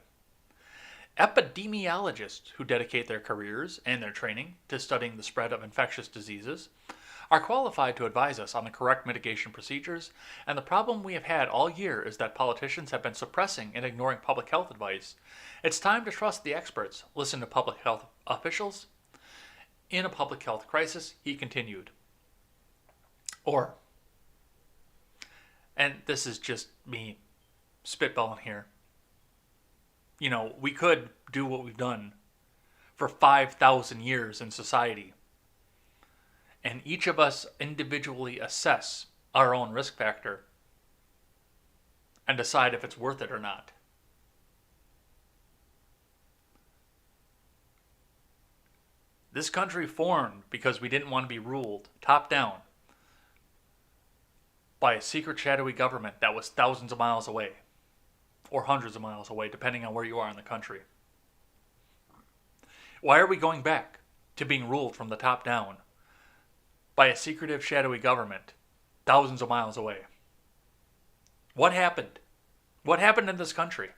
Epidemiologists who dedicate their careers and their training to studying the spread of infectious diseases are qualified to advise us on the correct mitigation procedures, and the problem we have had all year is that politicians have been suppressing and ignoring public health advice. It's time to trust the experts, listen to public health officials. In a public health crisis, he continued. And this is just me spitballing here, we could do what we've done for 5,000 years in society, and each of us individually assess our own risk factor and decide if it's worth it or not. This country formed because we didn't want to be ruled top down by a secret, shadowy government that was thousands of miles away, or hundreds of miles away, depending on where you are in the country. Why are we going back to being ruled from the top down by a secretive, shadowy government thousands of miles away? What happened? What happened in this country?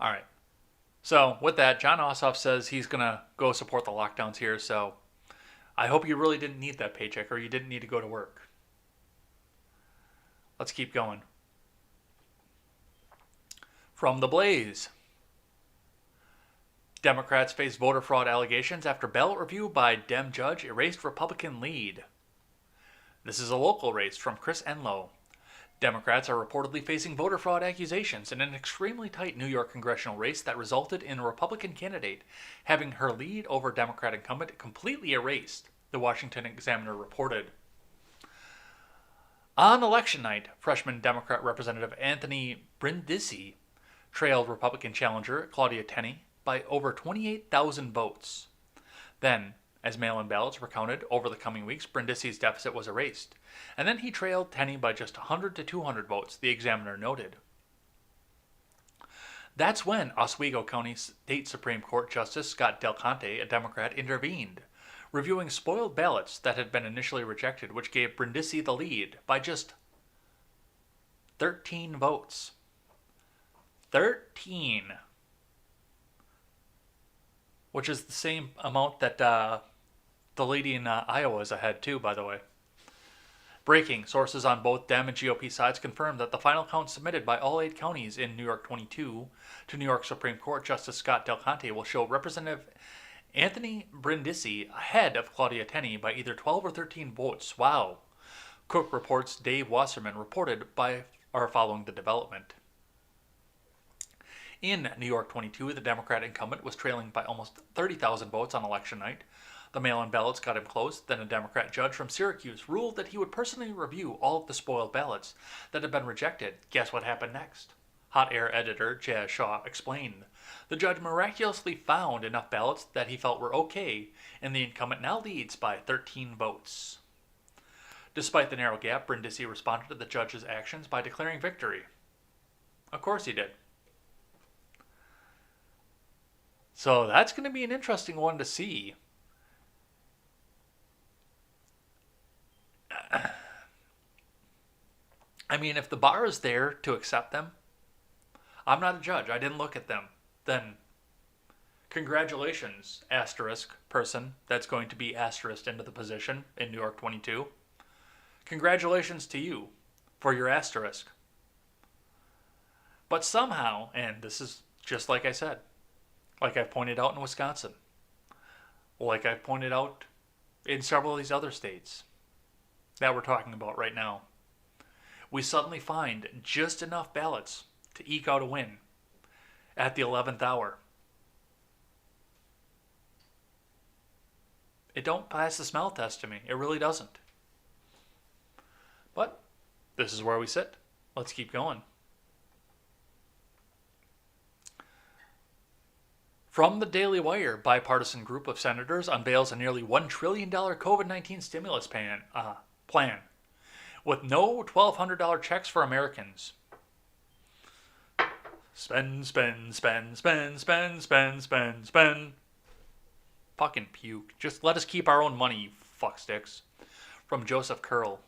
All right. So with that, Jon Ossoff says he's going to go support the lockdowns here, so I hope you really didn't need that paycheck or you didn't need to go to work. Let's keep going. From The Blaze. Democrats face voter fraud allegations after ballot review by Dem judge erased Republican lead. This is a local race from Chris Enlow. Democrats are reportedly facing voter fraud accusations in an extremely tight New York congressional race that resulted in a Republican candidate having her lead over Democrat incumbent completely erased, the Washington Examiner reported. On election night, freshman Democrat Representative Anthony Brindisi trailed Republican challenger Claudia Tenney by over 28,000 votes. Then, as mail-in ballots were counted over the coming weeks, Brindisi's deficit was erased, and then he trailed Tenney by just 100 to 200 votes, the Examiner noted. That's when Oswego County State Supreme Court Justice Scott Del Conte, a Democrat, intervened, reviewing spoiled ballots that had been initially rejected, which gave Brindisi the lead by just 13 votes. 13. Which is the same amount that the lady in Iowa is ahead too, by the way. Breaking. Sources on both Dem and GOP sides confirmed that the final count submitted by all 8 counties in New York 22 to New York Supreme Court Justice Scott Del Conte will show Representative Anthony Brindisi ahead of Claudia Tenney by either 12 or 13 votes. Wow. Cook reports Dave Wasserman reported following the development. In New York 22, the Democrat incumbent was trailing by almost 30,000 votes on election night. The mail-in ballots got him close. Then a Democrat judge from Syracuse ruled that he would personally review all of the spoiled ballots that had been rejected. Guess what happened next? Hot Air editor Jazz Shaw explained. The judge miraculously found enough ballots that he felt were okay, and the incumbent now leads by 13 votes. Despite the narrow gap, Brindisi responded to the judge's actions by declaring victory. Of course he did. So that's going to be an interesting one to see. I mean, if the bar is there to accept them, I'm not a judge. I didn't look at them. Then, congratulations, asterisk person that's going to be asterisked into the position in New York 22. Congratulations to you for your asterisk. But somehow, and this is just like I said, like I've pointed out in Wisconsin, like I've pointed out in several of these other states that we're talking about right now, we suddenly find just enough ballots to eke out a win at the 11th hour. It don't pass the smell test to me. It really doesn't. But this is where we sit. Let's keep going. From the Daily Wire, bipartisan group of senators unveils a nearly $1 trillion COVID-19 stimulus plan, with no $1,200 checks for Americans. Spend, spend, spend, spend, spend, spend, spend, spend. Fucking puke. Just let us keep our own money, you fucksticks. From Joseph Curl.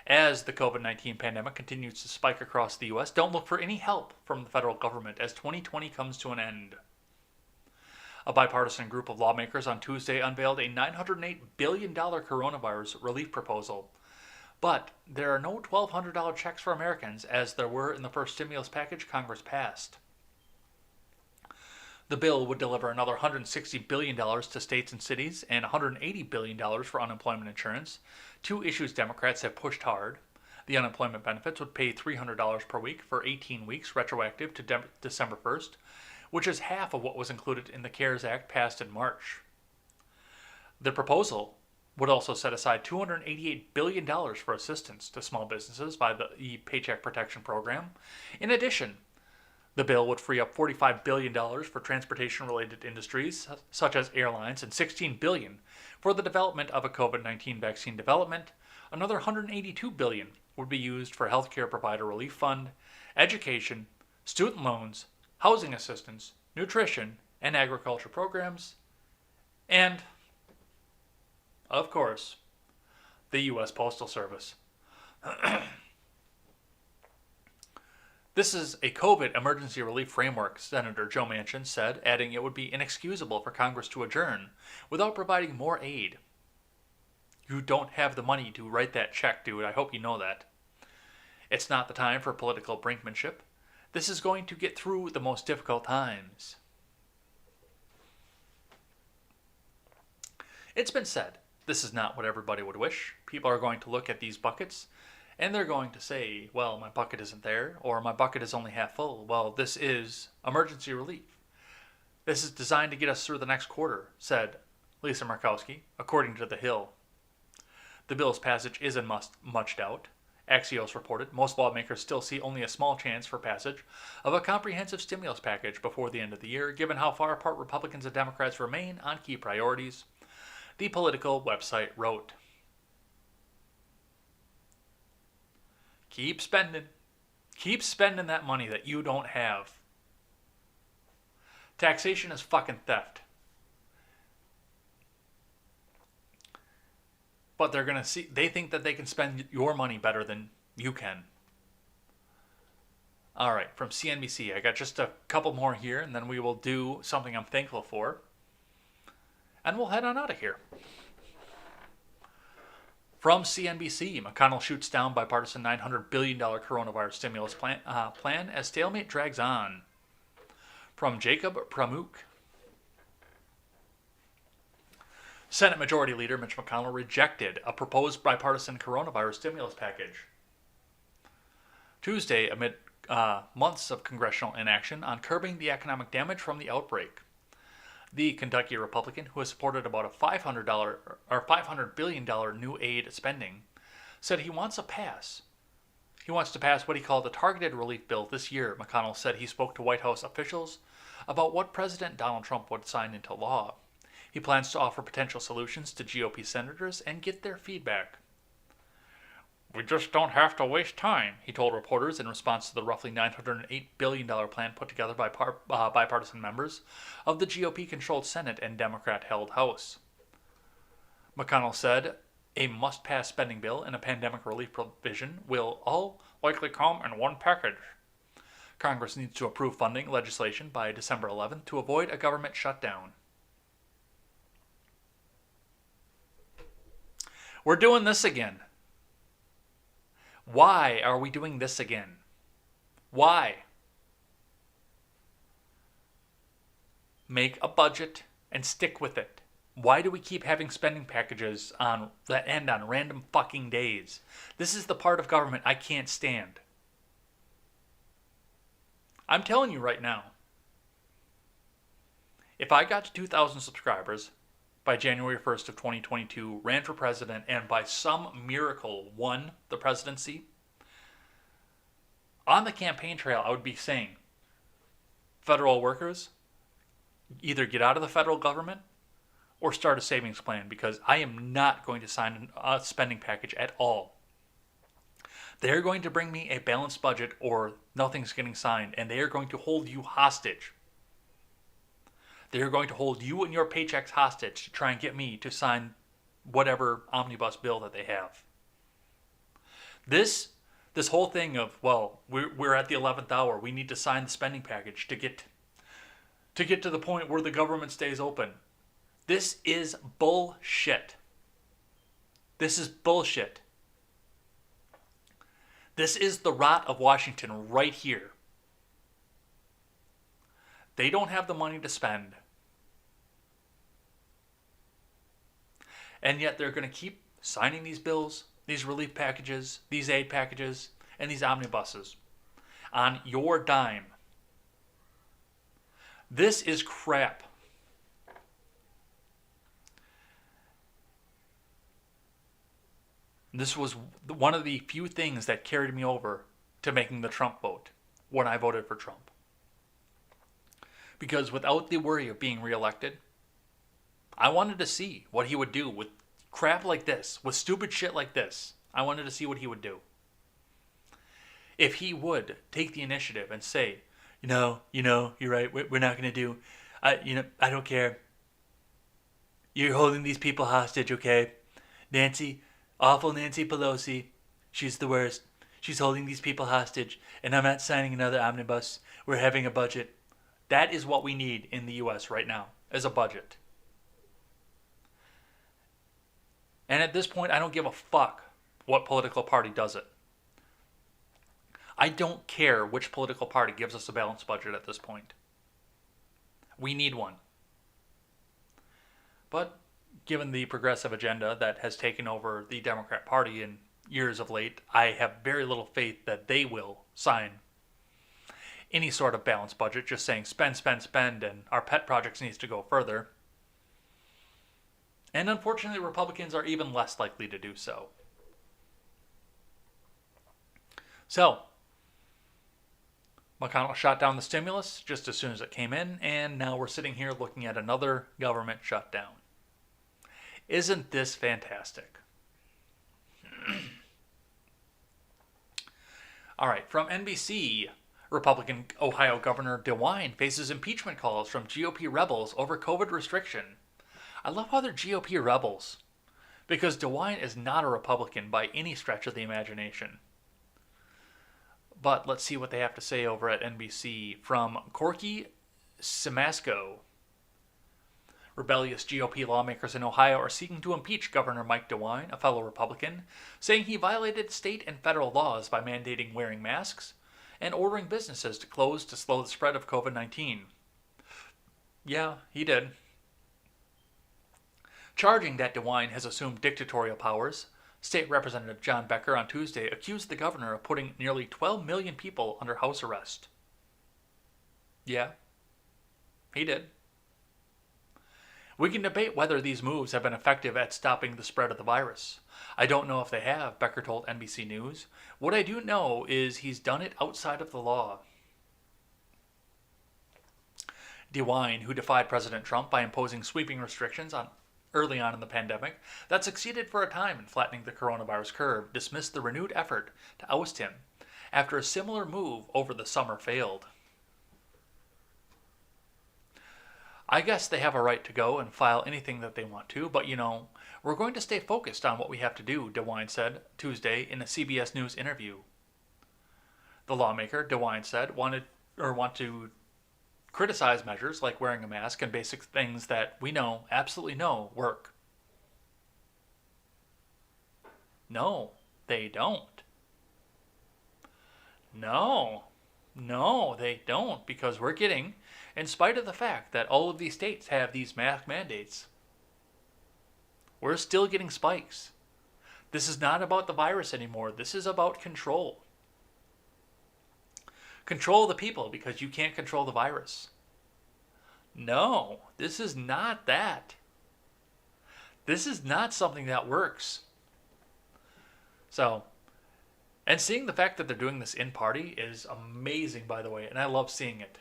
As the COVID-19 pandemic continues to spike across the U.S., don't look for any help from the federal government as 2020 comes to an end. A bipartisan group of lawmakers on Tuesday unveiled a $908 billion coronavirus relief proposal. But there are no $1,200 checks for Americans, as there were in the first stimulus package Congress passed. The bill would deliver another $160 billion to states and cities and $180 billion for unemployment insurance, 2 issues Democrats have pushed hard. The unemployment benefits would pay $300 per week for 18 weeks, retroactive to December 1st, which is half of what was included in the CARES Act passed in March. The proposal would also set aside $288 billion for assistance to small businesses by the Paycheck Protection Program. In addition, the bill would free up $45 billion for transportation-related industries, such as airlines, and $16 billion for the development of a COVID-19 vaccine development. Another $182 billion would be used for healthcare provider relief fund, education, student loans, housing assistance, nutrition, and agriculture programs, and, of course, the U.S. Postal Service. This is a COVID emergency relief framework, Senator Joe Manchin said, adding it would be inexcusable for Congress to adjourn without providing more aid. You don't have the money to write that check, dude. I hope you know that. It's not the time for political brinkmanship. This is going to get through the most difficult times. It's been said, this is not what everybody would wish. People are going to look at these buckets and they're going to say, well, my bucket isn't there, or my bucket is only half full. Well, this is emergency relief. This is designed to get us through the next quarter, said Lisa Murkowski, according to The Hill. The bill's passage is in much doubt. Axios reported most lawmakers still see only a small chance for passage of a comprehensive stimulus package before the end of the year, given how far apart Republicans and Democrats remain on key priorities. The Political website wrote, Keep spending that money that you don't have. Taxation is fucking theft. But they're going to see, they think that they can spend your money better than you can. All right, from CNBC, I got just a couple more here, and then we will do something I'm thankful for. And we'll head on out of here. From CNBC, McConnell shoots down bipartisan $900 billion coronavirus stimulus plan as stalemate drags on. From Jacob Pramuk, Senate Majority Leader Mitch McConnell rejected a proposed bipartisan coronavirus stimulus package Tuesday amid months of congressional inaction on curbing the economic damage from the outbreak. The Kentucky Republican, who has supported about a $500 billion new aid spending, said he wants a pass. He wants to pass what he called a targeted relief bill this year. McConnell said he spoke to White House officials about what President Donald Trump would sign into law. He plans to offer potential solutions to GOP senators and get their feedback. "We just don't have to waste time," he told reporters in response to the roughly $908 billion plan put together by bipartisan members of the GOP-controlled Senate and Democrat-held House. McConnell said a must-pass spending bill and a pandemic relief provision will all likely come in one package. Congress needs to approve funding legislation by December 11th to avoid a government shutdown. We're doing this again. Why are we doing this again? Why? Make a budget and stick with it. Why do we keep having spending packages that end on random fucking days? This is the part of government I can't stand. I'm telling you right now, if I got to 2,000 subscribers by January 1st of 2022, ran for president, and by some miracle won the presidency, on the campaign trail I would be saying, federal workers, either get out of the federal government or start a savings plan, because I am not going to sign a spending package at all. They're going to bring me a balanced budget or nothing's getting signed, and they are going to hold you hostage. They're going to hold you and your paychecks hostage to try and get me to sign whatever omnibus bill that they have. This whole thing of, well, we're at the 11th hour, we need to sign the spending package to get to the point where the government stays open. This is bullshit. This is bullshit. This is the rot of Washington right here. They don't have the money to spend. And yet they're going to keep signing these bills, these relief packages, these aid packages, and these omnibuses on your dime. This is crap. This was one of the few things that carried me over to making the Trump vote when I voted for Trump. Because without the worry of being reelected, I wanted to see what he would do with crap like this, with stupid shit like this. I wanted to see what he would do. If he would take the initiative and say, you're right, we're not going to do, I don't care. You're holding these people hostage, okay? Awful Nancy Pelosi, she's the worst. She's holding these people hostage, and I'm not signing another omnibus. We're having a budget. That is what we need in the U.S. right now, as a budget. And at this point, I don't give a fuck what political party does it. I don't care which political party gives us a balanced budget at this point. We need one. But given the progressive agenda that has taken over the Democrat Party in years of late, I have very little faith that they will sign any sort of balanced budget, just saying spend, and our pet projects needs to go further. And unfortunately, Republicans are even less likely to do so. So, McConnell shot down the stimulus just as soon as it came in, and now we're sitting here looking at another government shutdown. Isn't this fantastic? All right, from NBC, Republican Ohio Governor DeWine faces impeachment calls from GOP rebels over COVID restriction. I love how they're GOP rebels, because DeWine is not a Republican by any stretch of the imagination. But let's see what they have to say over at NBC from Corky Simasco. Rebellious GOP lawmakers in Ohio are seeking to impeach Governor Mike DeWine, a fellow Republican, saying he violated state and federal laws by mandating wearing masks and ordering businesses to close to slow the spread of COVID-19. Yeah, he did. Charging that DeWine has assumed dictatorial powers, State Representative John Becker on Tuesday accused the governor of putting nearly 12 million people under house arrest. Yeah, he did. We can debate whether these moves have been effective at stopping the spread of the virus. I don't know if they have, Becker told NBC News. What I do know is he's done it outside of the law. DeWine, who defied President Trump by imposing sweeping restrictions early on in the pandemic that succeeded for a time in flattening the coronavirus curve, dismissed the renewed effort to oust him after a similar move over the summer failed. I guess they have a right to go and file anything that they want to, but we're going to stay focused on what we have to do, DeWine said Tuesday in a CBS News interview. The lawmaker, DeWine said, want to criticize measures like wearing a mask and basic things that we absolutely know, work. No, they don't. No, they don't, because we're getting, in spite of the fact that all of these states have these mask mandates, we're still getting spikes. This is not about the virus anymore. This is about control. Control the people because you can't control the virus. No, this is not that. This is not something that works. So, and seeing the fact that they're doing this in party is amazing, by the way, and I love seeing it.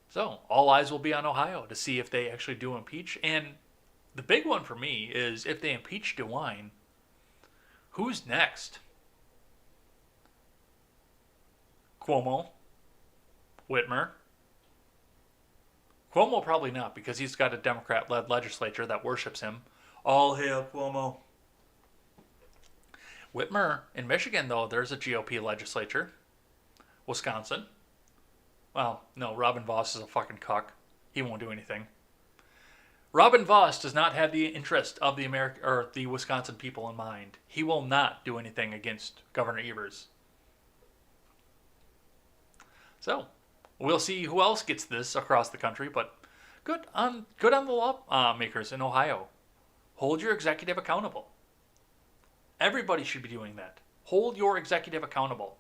So, all eyes will be on Ohio to see if they actually do impeach. And the big one for me is if they impeach DeWine, who's next? Cuomo? Whitmer? Cuomo probably not, because he's got a Democrat-led legislature that worships him. All hail Cuomo. Whitmer, in Michigan, though, there's a GOP legislature. Wisconsin. Well, no, Robin Vos is a fucking cuck. He won't do anything. Robin Vos does not have the interest of the Wisconsin people in mind. He will not do anything against Governor Evers. So, we'll see who else gets this across the country, but good on the lawmakers in Ohio. Hold your executive accountable. Everybody should be doing that. Hold your executive accountable.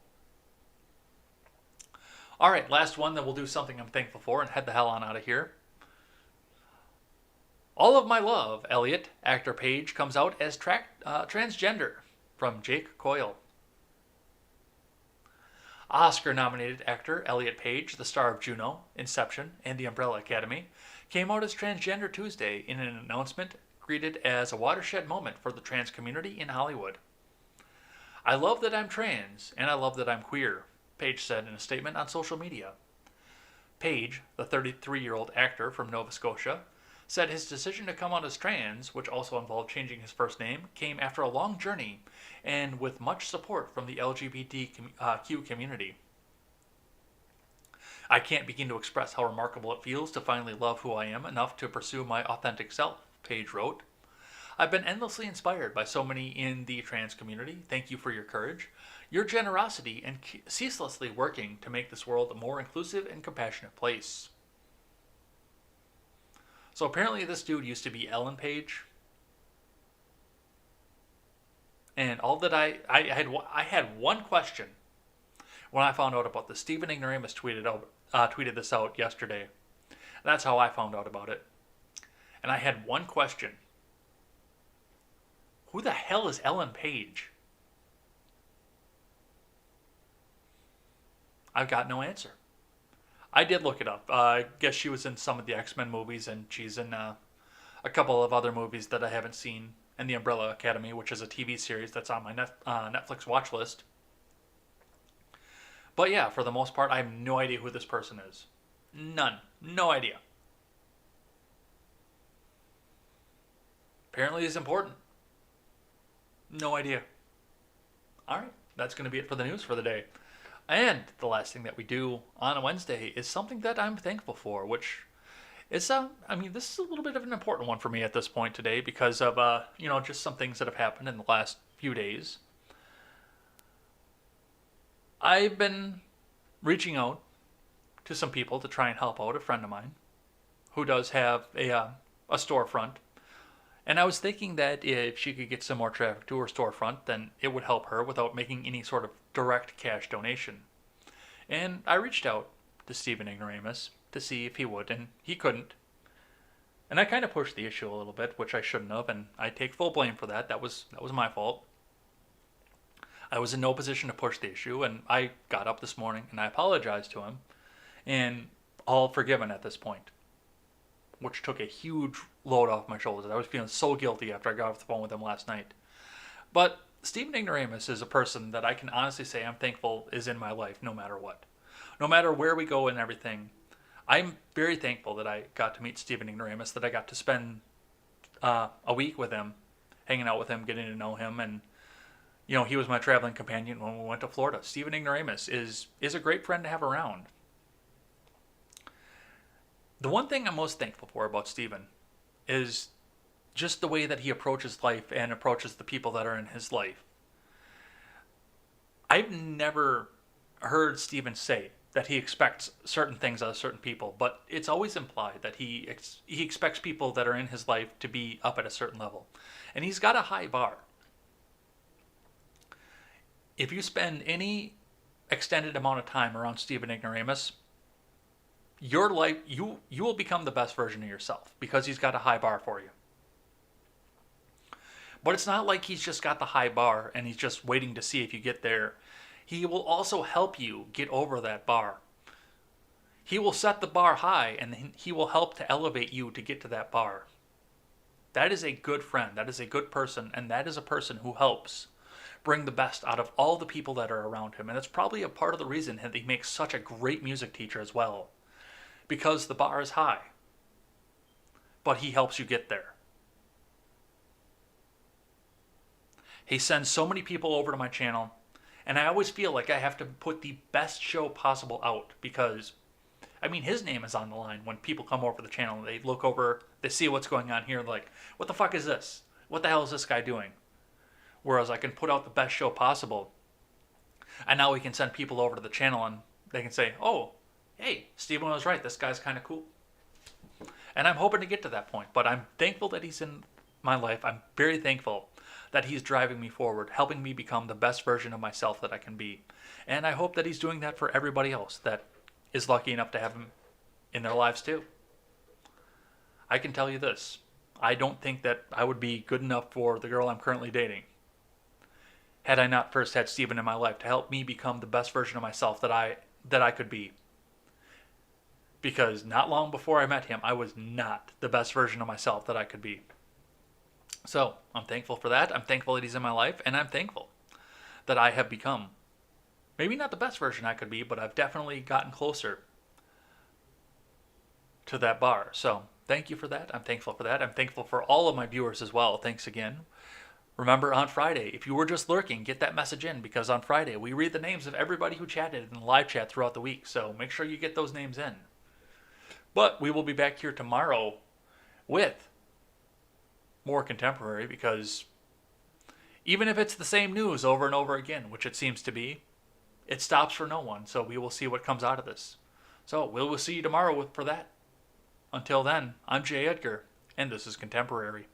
All right, last one, then we'll do something I'm thankful for and head the hell on out of here. All of My Love, Elliot, actor Page, comes out as transgender, from Jake Coyle. Oscar-nominated actor Elliot Page, the star of Juno, Inception, and The Umbrella Academy, came out as transgender Tuesday in an announcement greeted as a watershed moment for the trans community in Hollywood. I love that I'm trans, and I love that I'm queer, Page said in a statement on social media. Page, the 33-year-old actor from Nova Scotia, said his decision to come out as trans, which also involved changing his first name, came after a long journey and with much support from the LGBTQ community. I can't begin to express how remarkable it feels to finally love who I am enough to pursue my authentic self, Page wrote. I've been endlessly inspired by so many in the trans community. Thank you for your courage, your generosity, and ceaselessly working to make this world a more inclusive and compassionate place. So apparently this dude used to be Ellen Page. And all that I had one question when I found out about this. Stephen Ignoramus tweeted this out yesterday. That's how I found out about it. And I had one question. Who the hell is Ellen Page? I've got no answer. I did look it up. I guess she was in some of the X-Men movies, and she's in a couple of other movies that I haven't seen, and The Umbrella Academy, which is a TV series that's on my Netflix watch list. But yeah, for the most part, I have no idea who this person is. None. No idea. Apparently it's important. No idea. Alright, that's going to be it for the news for the day. And the last thing that we do on a Wednesday is something that I'm thankful for, which is, this is a little bit of an important one for me at this point today because of, just some things that have happened in the last few days. I've been reaching out to some people to try and help out a friend of mine who does have a storefront. And I was thinking that if she could get some more traffic to her storefront, then it would help her without making any sort of direct cash donation. And I reached out to Stephen Ignoramus to see if he would, and he couldn't. And I kind of pushed the issue a little bit, which I shouldn't have, and I take full blame for that. That was my fault. I was in no position to push the issue, and I got up this morning and I apologized to him, and all forgiven at this point, which took a huge load off my shoulders. I was feeling so guilty after I got off the phone with him last night. But Stephen Ignoramus is a person that I can honestly say I'm thankful is in my life no matter what. No matter where we go and everything, I'm very thankful that I got to meet Stephen Ignoramus, that I got to spend a week with him, hanging out with him, getting to know him, and he was my traveling companion when we went to Florida. Stephen Ignoramus is a great friend to have around. The one thing I'm most thankful for about Stephen is just the way that he approaches life and approaches the people that are in his life. I've never heard Stephen say that he expects certain things out of certain people, but it's always implied that he expects people that are in his life to be up at a certain level. And he's got a high bar. If you spend any extended amount of time around Stephen Ignoramus, your life, you will become the best version of yourself because he's got a high bar for you. But it's not like he's just got the high bar and he's just waiting to see if you get there. He will also help you get over that bar. He will set the bar high and he will help to elevate you to get to that bar. That is a good friend. That is a good person. And that is a person who helps bring the best out of all the people that are around him. And that's probably a part of the reason that he makes such a great music teacher as well. Because the bar is high. But he helps you get there. He sends so many people over to my channel. And I always feel like I have to put the best show possible out. Because, his name is on the line when people come over the channel. They look over, they see what's going on here. Like, what the fuck is this? What the hell is this guy doing? Whereas I can put out the best show possible. And now we can send people over to the channel and they can say, oh, hey, Stephen was right. This guy's kind of cool. And I'm hoping to get to that point. But I'm thankful that he's in my life. I'm very thankful that he's driving me forward, helping me become the best version of myself that I can be. And I hope that he's doing that for everybody else that is lucky enough to have him in their lives too. I can tell you this. I don't think that I would be good enough for the girl I'm currently dating had I not first had Stephen in my life to help me become the best version of myself that I could be. Because not long before I met him, I was not the best version of myself that I could be. So, I'm thankful for that. I'm thankful that he's in my life, and I'm thankful that I have become, maybe not the best version I could be, but I've definitely gotten closer to that bar. So, thank you for that. I'm thankful for that. I'm thankful for all of my viewers as well. Thanks again. Remember, on Friday, if you were just lurking, get that message in, because on Friday, we read the names of everybody who chatted in the live chat throughout the week, so make sure you get those names in. But we will be back here tomorrow with more contemporary, because even if it's the same news over and over again, which it seems to be, it stops for no one, so we will see what comes out of this. So, we'll see you tomorrow for that. Until then, I'm Jay Edgar, and this is Contemporary.